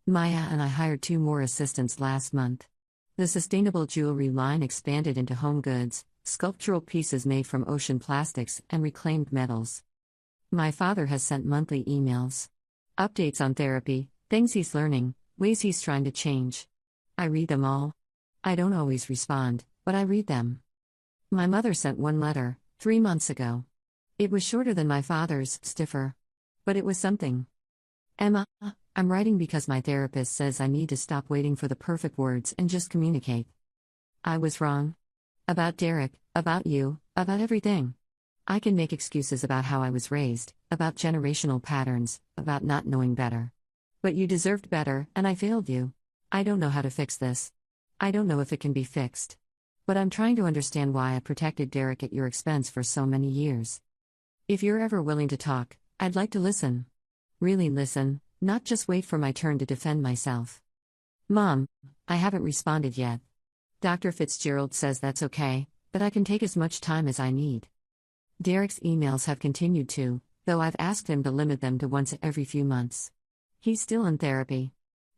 Maya and I hired 2 more assistants last month. The sustainable jewelry line expanded into home goods, sculptural pieces made from ocean plastics and reclaimed metals. My father has sent monthly emails. Updates on therapy, things he's learning, ways he's trying to change. I read them all. I don't always respond, but I read them. My mother sent one letter, 3 months ago. It was shorter than my father's, stiffer. But it was something. Emma, I'm writing because my therapist says I need to stop waiting for the perfect words and just communicate. I was wrong. About Derek, about you, about everything. I can make excuses about how I was raised, about generational patterns, about not knowing better. But you deserved better, and I failed you. I don't know how to fix this. I don't know if it can be fixed. But I'm trying to understand why I protected Derek at your expense for so many years. If you're ever willing to talk, I'd like to listen. Really listen, not just wait for my turn to defend myself. Mom, I haven't responded yet. Dr. Fitzgerald says that's okay, but I can take as much time as I need. Derek's emails have continued to, though I've asked him to limit them to once every few months. He's still in therapy.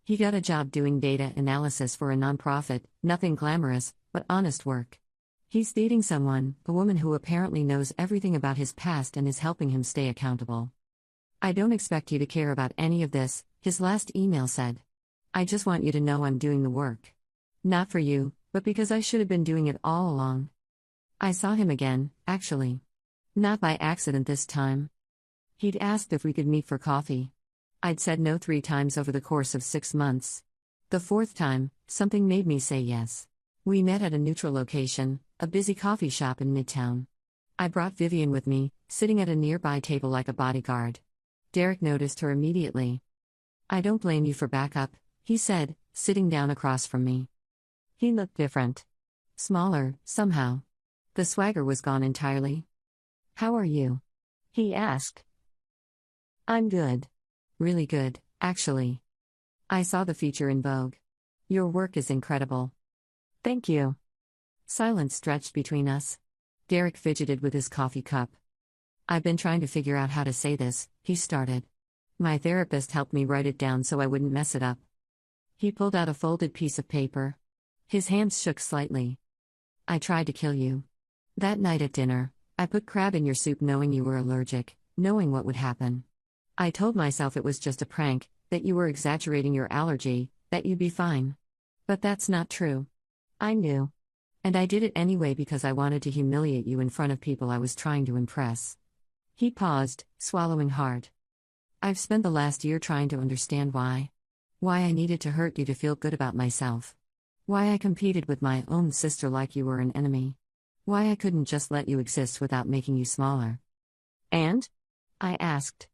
He got a job doing data analysis for a nonprofit, nothing glamorous, but honest work. He's dating someone, a woman who apparently knows everything about his past and is helping him stay accountable. I don't expect you to care about any of this, his last email said. I just want you to know I'm doing the work. Not for you, but because I should have been doing it all along. I saw him again, actually. Not by accident this time. He'd asked if we could meet for coffee. I'd said no 3 times over the course of 6 months. The 4th time, something made me say yes. We met at a neutral location, a busy coffee shop in Midtown. I brought Vivian with me, sitting at a nearby table like a bodyguard. Derek noticed her immediately. I don't blame you for backup, he said, sitting down across from me. He looked different. Smaller, somehow. The swagger was gone entirely. How are you? He asked. I'm good. Really good, actually. I saw the feature in Vogue. Your work is incredible. Thank you. Silence stretched between us. Derek fidgeted with his coffee cup. I've been trying to figure out how to say this, he started. My therapist helped me write it down so I wouldn't mess it up. He pulled out a folded piece of paper. His hands shook slightly. I tried to kill you. That night at dinner, I put crab in your soup knowing you were allergic, knowing what would happen. I told myself it was just a prank, that you were exaggerating your allergy, that you'd be fine. But that's not true. I knew. And I did it anyway because I wanted to humiliate you in front of people I was trying to impress. He paused, swallowing hard. I've spent the last year trying to understand why. Why I needed to hurt you to feel good about myself. Why I competed with my own sister like you were an enemy. Why I couldn't just let you exist without making you smaller. And? I asked.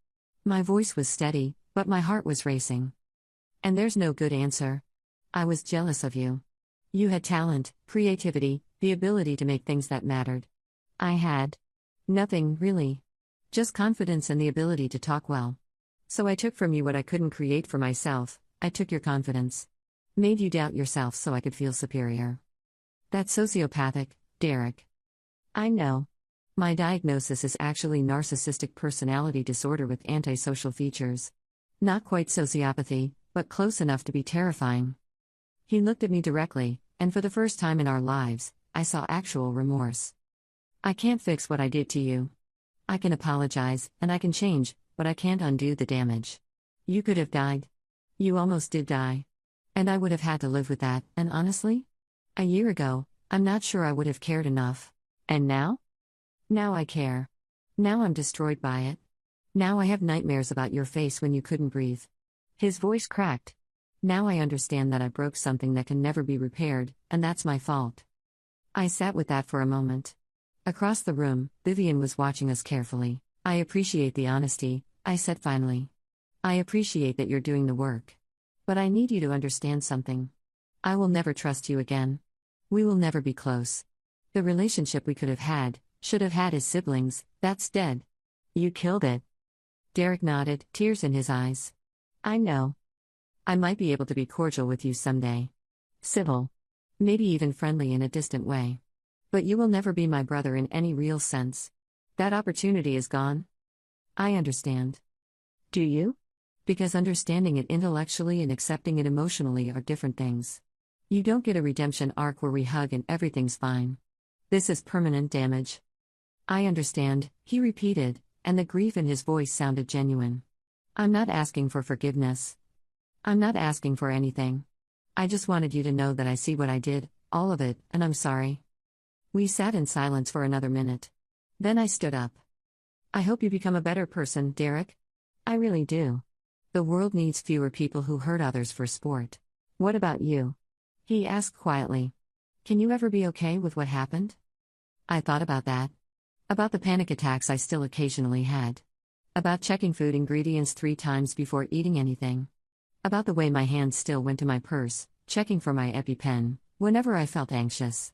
My voice was steady, but my heart was racing. And there's no good answer. I was jealous of you. You had talent, creativity, the ability to make things that mattered. I had nothing, really. Just confidence and the ability to talk well. So I took from you what I couldn't create for myself. I took your confidence. Made you doubt yourself so I could feel superior. That's sociopathic, Derek. I know. My diagnosis is actually narcissistic personality disorder with antisocial features. Not quite sociopathy, but close enough to be terrifying. He looked at me directly, and for the first time in our lives, I saw actual remorse. I can't fix what I did to you. I can apologize, and I can change, but I can't undo the damage. You could have died. You almost did die. And I would have had to live with that, and honestly? A year ago, I'm not sure I would have cared enough. And now? Now I care. Now I'm destroyed by it. Now I have nightmares about your face when you couldn't breathe. His voice cracked. Now I understand that I broke something that can never be repaired, and that's my fault. I sat with that for a moment. Across the room, Vivian was watching us carefully. I appreciate the honesty, I said finally. I appreciate that you're doing the work. But I need you to understand something. I will never trust you again. We will never be close. The relationship we could have had, should have had as siblings, that's dead. You killed it. Derek nodded, tears in his eyes. I know. I might be able to be cordial with you someday. Civil. Maybe even friendly in a distant way. But you will never be my brother in any real sense. That opportunity is gone. I understand. Do you? Because understanding it intellectually and accepting it emotionally are different things. You don't get a redemption arc where we hug and everything's fine. This is permanent damage. I understand, he repeated, and the grief in his voice sounded genuine. I'm not asking for forgiveness. I'm not asking for anything. I just wanted you to know that I see what I did, all of it, and I'm sorry. We sat in silence for another minute. Then I stood up. I hope you become a better person, Derek. I really do. The world needs fewer people who hurt others for sport. What about you? He asked quietly. Can you ever be okay with what happened? I thought about that. About the panic attacks I still occasionally had. About checking food ingredients 3 times before eating anything. About the way my hands still went to my purse, checking for my EpiPen, whenever I felt anxious.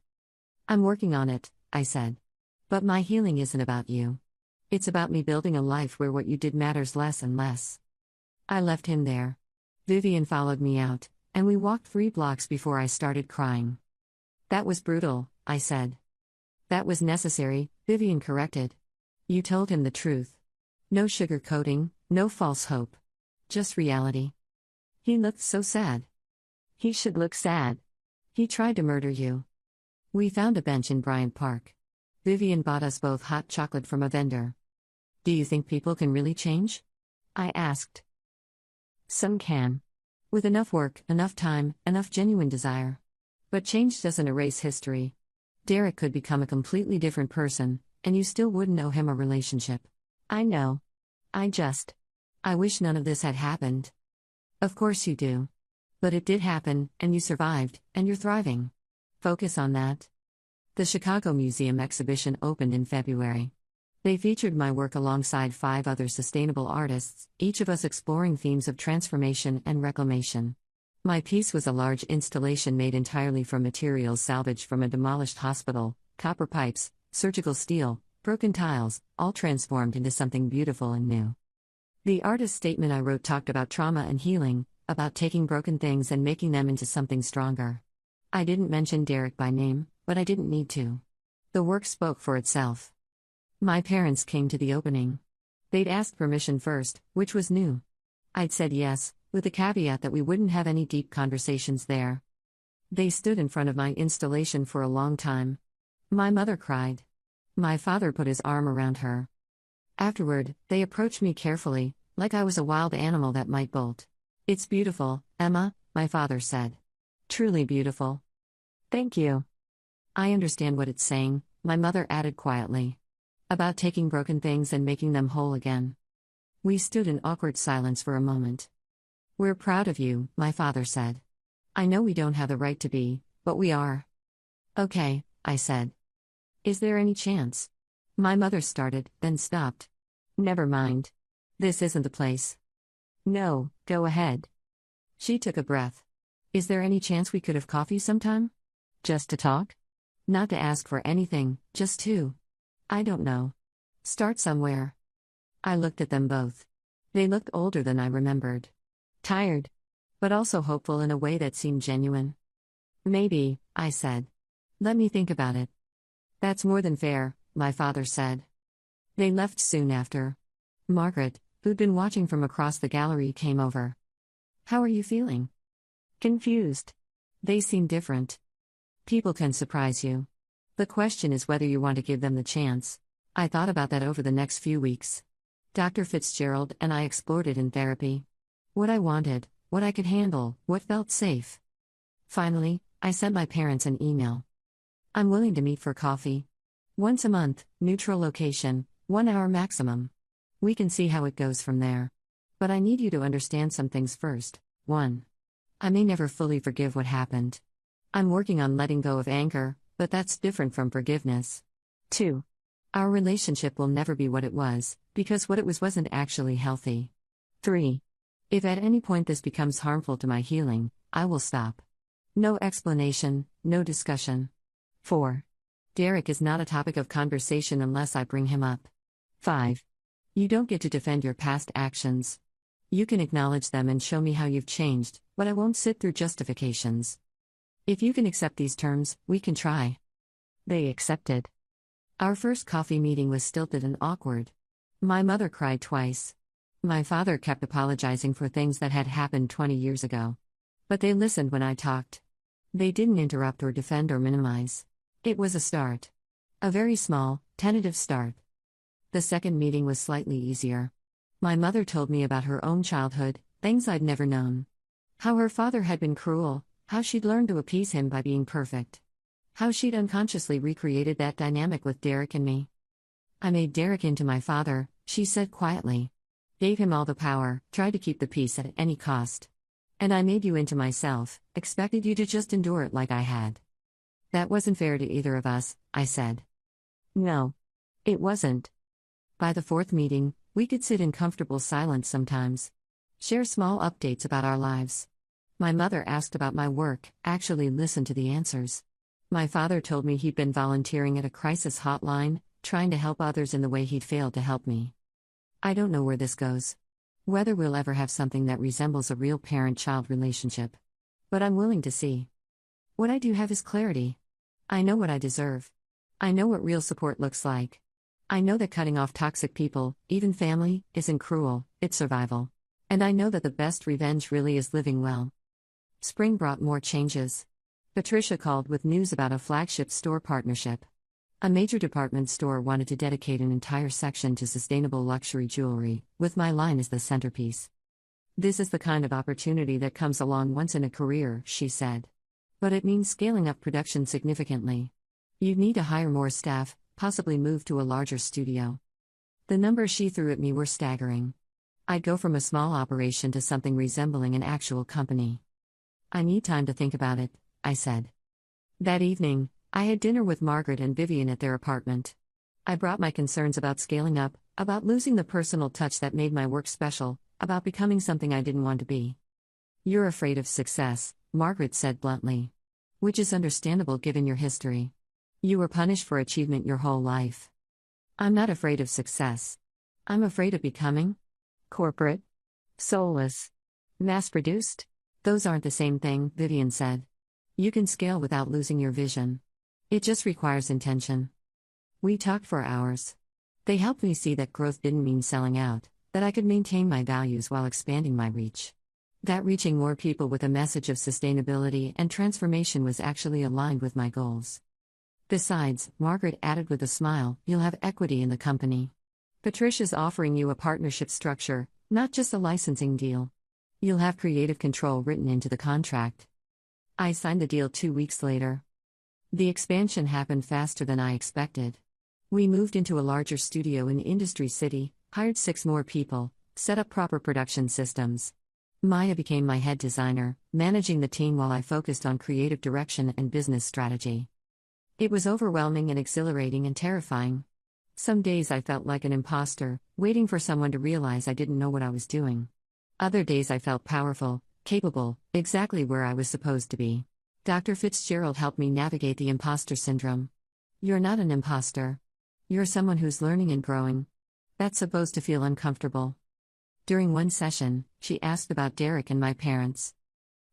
I'm working on it, I said. But my healing isn't about you. It's about me building a life where what you did matters less and less. I left him there. Vivian followed me out, and we walked 3 blocks before I started crying. That was brutal, I said. That was necessary, Vivian corrected. You told him the truth. No sugarcoating, no false hope. Just reality. He looked so sad. He should look sad. He tried to murder you. We found a bench in Bryant Park. Vivian bought us both hot chocolate from a vendor. Do you think people can really change? I asked. Some can. With enough work, enough time, enough genuine desire. But change doesn't erase history. Derek could become a completely different person, and you still wouldn't owe him a relationship. I know. I wish none of this had happened. Of course you do. But it did happen, and you survived, and you're thriving. Focus on that. The Chicago Museum exhibition opened in February. They featured my work alongside 5 other sustainable artists, each of us exploring themes of transformation and reclamation. My piece was a large installation made entirely from materials salvaged from a demolished hospital: copper pipes, surgical steel, broken tiles, all transformed into something beautiful and new. The artist's statement I wrote talked about trauma and healing, about taking broken things and making them into something stronger. I didn't mention Derek by name, but I didn't need to. The work spoke for itself. My parents came to the opening. They'd asked permission first, which was new. I'd said yes, with the caveat that we wouldn't have any deep conversations there. They stood in front of my installation for a long time. My mother cried. My father put his arm around her. Afterward, they approached me carefully, like I was a wild animal that might bolt. It's beautiful, Emma, my father said. Truly beautiful. Thank you. I understand what it's saying, my mother added quietly. About taking broken things and making them whole again. We stood in awkward silence for a moment. We're proud of you, my father said. I know we don't have the right to be, but we are. Okay, I said. Is there any chance? My mother started, then stopped. Never mind. This isn't the place. No, go ahead. She took a breath. Is there any chance we could have coffee sometime? Just to talk? Not to ask for anything, just to. I don't know. Start somewhere. I looked at them both. They looked older than I remembered. Tired. But also hopeful in a way that seemed genuine. Maybe, I said. Let me think about it. That's more than fair, my father said. They left soon after. Margaret, who'd been watching from across the gallery, came over. How are you feeling? Confused. They seem different. People can surprise you. The question is whether you want to give them the chance. I thought about that over the next few weeks. Dr. Fitzgerald and I explored it in therapy. What I wanted, what I could handle, what felt safe. Finally, I sent my parents an email. I'm willing to meet for coffee. Once a month, neutral location, 1 hour maximum. We can see how it goes from there. But I need you to understand some things first. 1. I may never fully forgive what happened. I'm working on letting go of anger, but that's different from forgiveness. 2. Our relationship will never be what it was, because what it was wasn't actually healthy. 3. If at any point this becomes harmful to my healing, I will stop. No explanation, no discussion. 4. Derek is not a topic of conversation unless I bring him up. 5. You don't get to defend your past actions. You can acknowledge them and show me how you've changed, but I won't sit through justifications. If you can accept these terms, we can try. They accepted. Our first coffee meeting was stilted and awkward. My mother cried twice. My father kept apologizing for things that had happened 20 years ago. But they listened when I talked. They didn't interrupt or defend or minimize. It was a start. A very small, tentative start. The second meeting was slightly easier. My mother told me about her own childhood, things I'd never known. How her father had been cruel, how she'd learned to appease him by being perfect. How she'd unconsciously recreated that dynamic with Derek and me. I made Derek into my father, she said quietly. Gave him all the power, tried to keep the peace at any cost. And I made you into myself, expected you to just endure it like I had. That wasn't fair to either of us, I said. No. It wasn't. By the fourth meeting, we could sit in comfortable silence sometimes. Share small updates about our lives. My mother asked about my work, actually listened to the answers. My father told me he'd been volunteering at a crisis hotline, trying to help others in the way he'd failed to help me. I don't know where this goes. Whether we'll ever have something that resembles a real parent-child relationship. But I'm willing to see. What I do have is clarity. I know what I deserve. I know what real support looks like. I know that cutting off toxic people, even family, isn't cruel, it's survival. And I know that the best revenge really is living well. Spring brought more changes. Patricia called with news about a flagship store partnership. A major department store wanted to dedicate an entire section to sustainable luxury jewelry, with my line as the centerpiece. This is the kind of opportunity that comes along once in a career, she said. But it means scaling up production significantly. You'd need to hire more staff, possibly move to a larger studio. The numbers she threw at me were staggering. I'd go from a small operation to something resembling an actual company. I need time to think about it, I said. That evening, I had dinner with Margaret and Vivian at their apartment. I brought my concerns about scaling up, about losing the personal touch that made my work special, about becoming something I didn't want to be. You're afraid of success, Margaret said bluntly. Which is understandable given your history. You were punished for achievement your whole life. I'm not afraid of success. I'm afraid of becoming corporate, soulless, mass-produced. Those aren't the same thing, Vivian said. You can scale without losing your vision. It just requires intention. We talked for hours. They helped me see that growth didn't mean selling out, that I could maintain my values while expanding my reach. That reaching more people with a message of sustainability and transformation was actually aligned with my goals. Besides, Margaret added with a smile, you'll have equity in the company. Patricia's offering you a partnership structure, not just a licensing deal. You'll have creative control written into the contract. I signed the deal 2 weeks later. The expansion happened faster than I expected. We moved into a larger studio in Industry City, hired 6 more people, set up proper production systems. Maya became my head designer, managing the team while I focused on creative direction and business strategy. It was overwhelming and exhilarating and terrifying. Some days I felt like an imposter, waiting for someone to realize I didn't know what I was doing. Other days I felt powerful, capable, exactly where I was supposed to be. Dr. Fitzgerald helped me navigate the imposter syndrome. You're not an imposter. You're someone who's learning and growing. That's supposed to feel uncomfortable. During one session, she asked about Derek and my parents.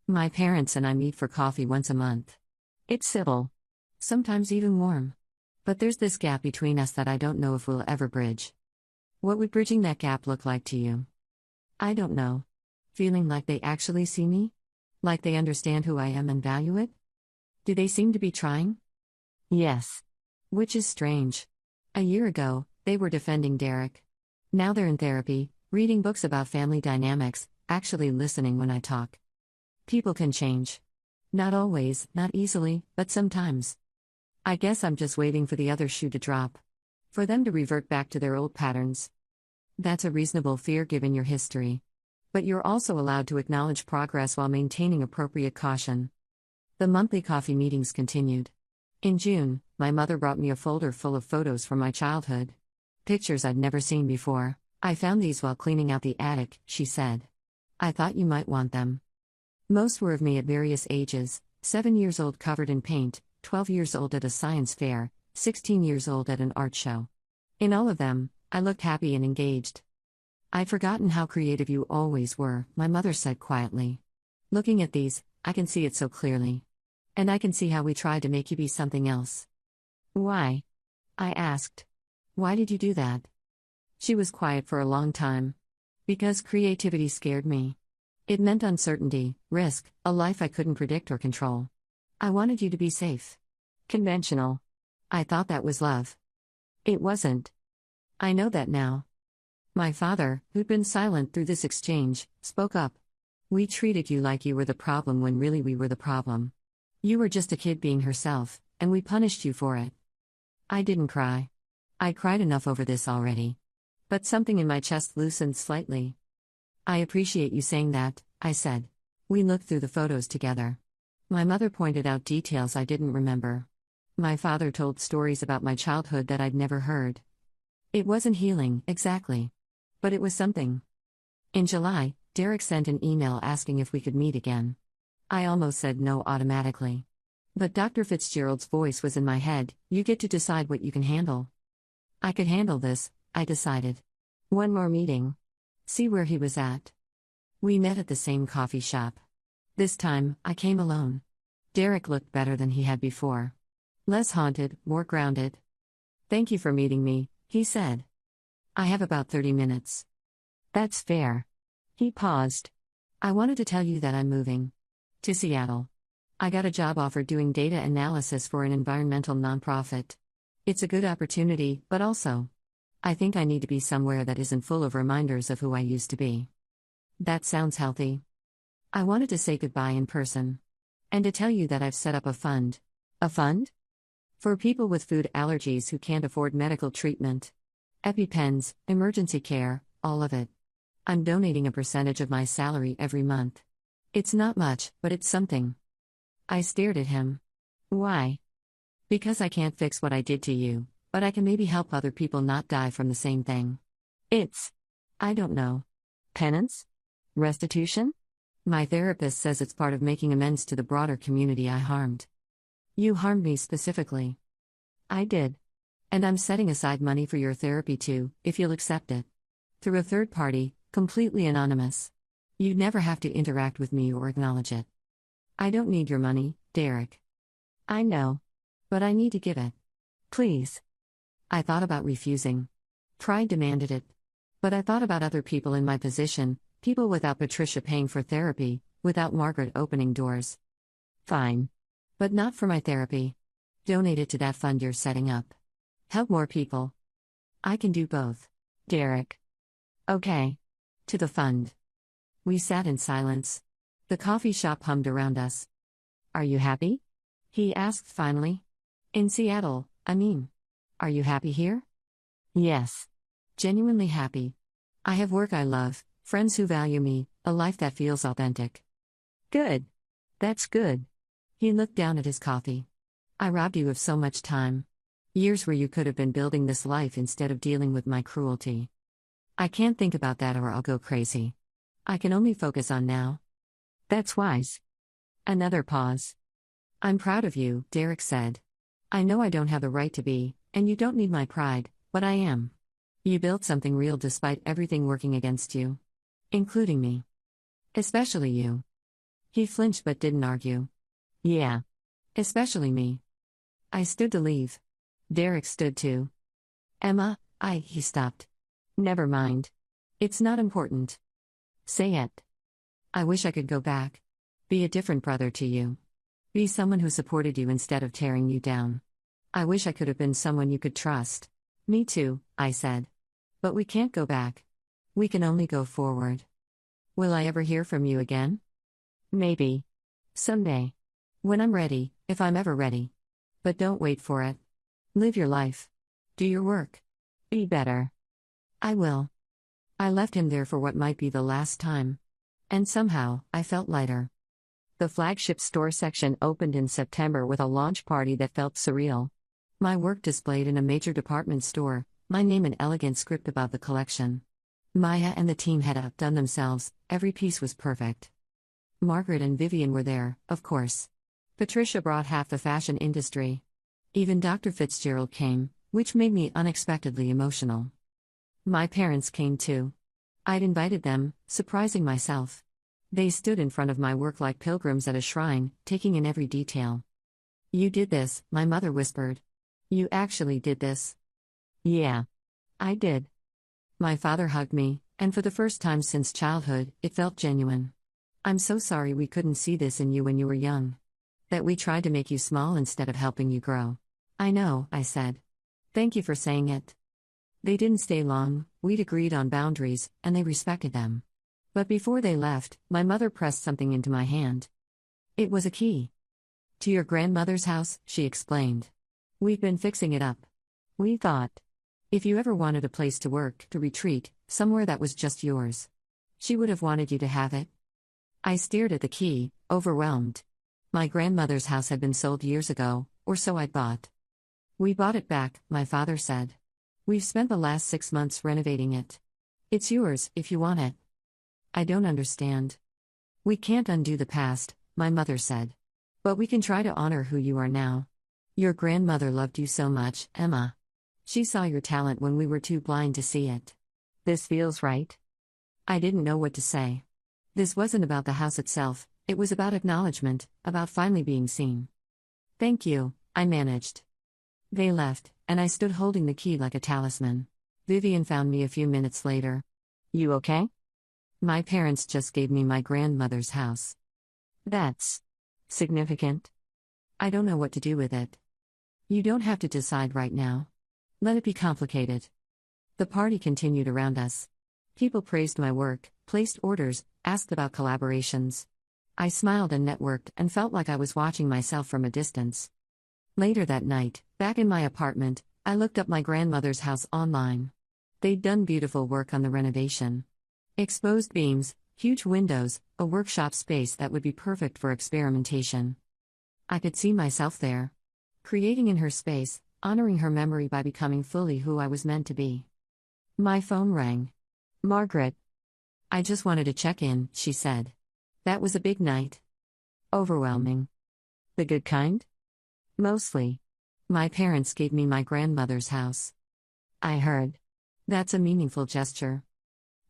My parents and I meet for coffee once a month. It's civil. Sometimes even warm. But there's this gap between us that I don't know if we'll ever bridge. What would bridging that gap look like to you? I don't know. Feeling like they actually see me? Like they understand who I am and value it? Do they seem to be trying? Yes. Which is strange. A year ago, they were defending Derek. Now they're in therapy, reading books about family dynamics, actually listening when I talk. People can change. Not always, not easily, but sometimes. I guess I'm just waiting for the other shoe to drop. For them to revert back to their old patterns. That's a reasonable fear given your history. But you're also allowed to acknowledge progress while maintaining appropriate caution. The monthly coffee meetings continued. In June, my mother brought me a folder full of photos from my childhood. Pictures I'd never seen before. I found these while cleaning out the attic, she said. I thought you might want them. Most were of me at various ages, 7 years old covered in paint, 12 years old at a science fair, 16 years old at an art show. In all of them, I looked happy and engaged. I'd forgotten how creative you always were, my mother said quietly. Looking at these, I can see it so clearly. And I can see how we tried to make you be something else. Why? I asked. Why did you do that? She was quiet for a long time. Because creativity scared me. It meant uncertainty, risk, a life I couldn't predict or control. I wanted you to be safe. Conventional. I thought that was love. It wasn't. I know that now. My father, who'd been silent through this exchange, spoke up. We treated you like you were the problem when really we were the problem. You were just a kid being herself, and we punished you for it. I didn't cry. I cried enough over this already. But something in my chest loosened slightly. I appreciate you saying that, I said. We looked through the photos together. My mother pointed out details I didn't remember. My father told stories about my childhood that I'd never heard. It wasn't healing, exactly. But it was something. In July, Derek sent an email asking if we could meet again. I almost said no automatically. But Dr. Fitzgerald's voice was in my head, you get to decide what you can handle. I could handle this, I decided. One more meeting. See where he was at. We met at the same coffee shop. This time, I came alone. Derek looked better than he had before. Less haunted, more grounded. Thank you for meeting me, he said. I have about 30 minutes. That's fair. He paused. I wanted to tell you that I'm moving. To Seattle. I got a job offer doing data analysis for an environmental nonprofit. It's a good opportunity, but also, I think I need to be somewhere that isn't full of reminders of who I used to be. That sounds healthy. I wanted to say goodbye in person. And to tell you that I've set up a fund. A fund? For people with food allergies who can't afford medical treatment. EpiPens, emergency care, all of it. I'm donating a percentage of my salary every month. It's not much, but it's something. I stared at him. Why? Because I can't fix what I did to you, but I can maybe help other people not die from the same thing. I don't know. Penance? Restitution? My therapist says it's part of making amends to the broader community I harmed. You harmed me specifically. I did. And I'm setting aside money for your therapy too, if you'll accept it. Through a third party, completely anonymous. You'd never have to interact with me or acknowledge it. I don't need your money, Derek. I know. But I need to give it. Please. I thought about refusing. Pride demanded it. But I thought about other people in my position, people without Patricia paying for therapy, without Margaret opening doors. Fine. But not for my therapy. Donate it to that fund you're setting up. Help more people. I can do both. Derek. Okay. To the fund. We sat in silence. The coffee shop hummed around us. Are you happy? He asked finally. In Seattle, I mean. Are you happy here? Yes. Genuinely happy. I have work I love, friends who value me, a life that feels authentic. Good. That's good. He looked down at his coffee. I robbed you of so much time. Years where you could have been building this life instead of dealing with my cruelty. I can't think about that or I'll go crazy. I can only focus on now. That's wise. Another pause. I'm proud of you, Derek said. I know I don't have the right to be, and you don't need my pride, but I am. You built something real despite everything working against you. Including me. Especially you. He flinched but didn't argue. Yeah. Especially me. I stood to leave. Derek stood too. Emma, he stopped. Never mind. It's not important. Say it. I wish I could go back. Be a different brother to you. Be someone who supported you instead of tearing you down. I wish I could have been someone you could trust. Me too, I said. But we can't go back. We can only go forward. Will I ever hear from you again? Maybe. Someday. When I'm ready, if I'm ever ready. But don't wait for it. Live your life. Do your work. Be better. I will. I left him there for what might be the last time. And somehow, I felt lighter. The flagship store section opened in September with a launch party that felt surreal. My work displayed in a major department store, my name in elegant script about the collection. Maya and the team had outdone themselves, every piece was perfect. Margaret and Vivian were there, of course. Patricia brought half the fashion industry. Even Dr. Fitzgerald came, which made me unexpectedly emotional. My parents came too. I'd invited them, surprising myself. They stood in front of my work like pilgrims at a shrine, taking in every detail. "You did this," my mother whispered. "You actually did this." "Yeah. I did." My father hugged me, and for the first time since childhood, it felt genuine. "I'm so sorry we couldn't see this in you when you were young. That we tried to make you small instead of helping you grow." "I know," I said. "Thank you for saying it." They didn't stay long, we'd agreed on boundaries, and they respected them. But before they left, my mother pressed something into my hand. It was a key. "To your grandmother's house," she explained. "We've been fixing it up. We thought, if you ever wanted a place to work, to retreat, somewhere that was just yours, she would have wanted you to have it." I stared at the key, overwhelmed. My grandmother's house had been sold years ago, or so I thought. "We bought it back," my father said. "We've spent the last 6 months renovating it. It's yours, if you want it." "I don't understand." "We can't undo the past," my mother said. "But we can try to honor who you are now. Your grandmother loved you so much, Emma. She saw your talent when we were too blind to see it. This feels right." I didn't know what to say. This wasn't about the house itself, it was about acknowledgement, about finally being seen. "Thank you," I managed. They left, and I stood holding the key like a talisman. Vivian found me a few minutes later. "You okay?" "My parents just gave me my grandmother's house." "That's significant." "I don't know what to do with it." "You don't have to decide right now. Let it be complicated." The party continued around us. People praised my work, placed orders, asked about collaborations. I smiled and networked and felt like I was watching myself from a distance. Later that night, back in my apartment, I looked up my grandmother's house online. They'd done beautiful work on the renovation. Exposed beams, huge windows, a workshop space that would be perfect for experimentation. I could see myself there. Creating in her space, honoring her memory by becoming fully who I was meant to be. My phone rang. "Margaret." "I just wanted to check in," she said. "That was a big night." "Overwhelming." "The good kind?" "Mostly. My parents gave me my grandmother's house." "I heard. That's a meaningful gesture."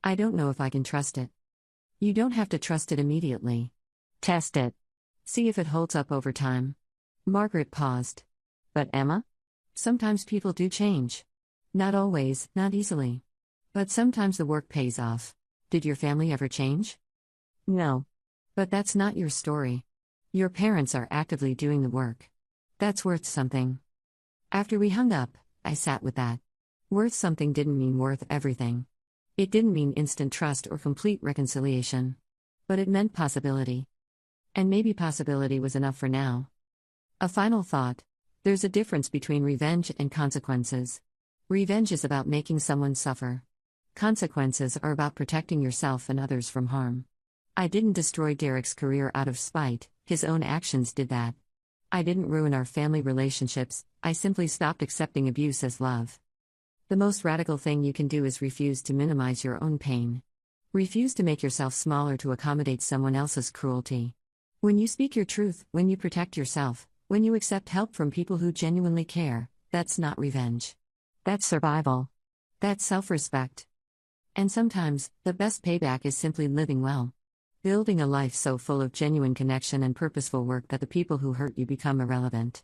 "I don't know if I can trust it." "You don't have to trust it immediately. Test it. See if it holds up over time." Margaret paused. "But Emma? Sometimes people do change. Not always, not easily. But sometimes the work pays off. Did your family ever change?" "No. But that's not your story. Your parents are actively doing the work. That's worth something." After we hung up, I sat with that. Worth something didn't mean worth everything. It didn't mean instant trust or complete reconciliation. But it meant possibility. And maybe possibility was enough for now. A final thought. There's a difference between revenge and consequences. Revenge is about making someone suffer. Consequences are about protecting yourself and others from harm. I didn't destroy Derek's career out of spite, his own actions did that. I didn't ruin our family relationships, I simply stopped accepting abuse as love. The most radical thing you can do is refuse to minimize your own pain. Refuse to make yourself smaller to accommodate someone else's cruelty. When you speak your truth, when you protect yourself, when you accept help from people who genuinely care, that's not revenge. That's survival. That's self-respect. And sometimes, the best payback is simply living well. Building a life so full of genuine connection and purposeful work that the people who hurt you become irrelevant.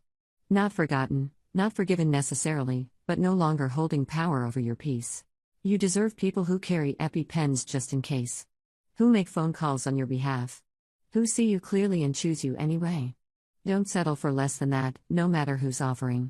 Not forgotten, not forgiven necessarily, but no longer holding power over your peace. You deserve people who carry EpiPens just in case. Who make phone calls on your behalf. Who see you clearly and choose you anyway. Don't settle for less than that, no matter who's offering.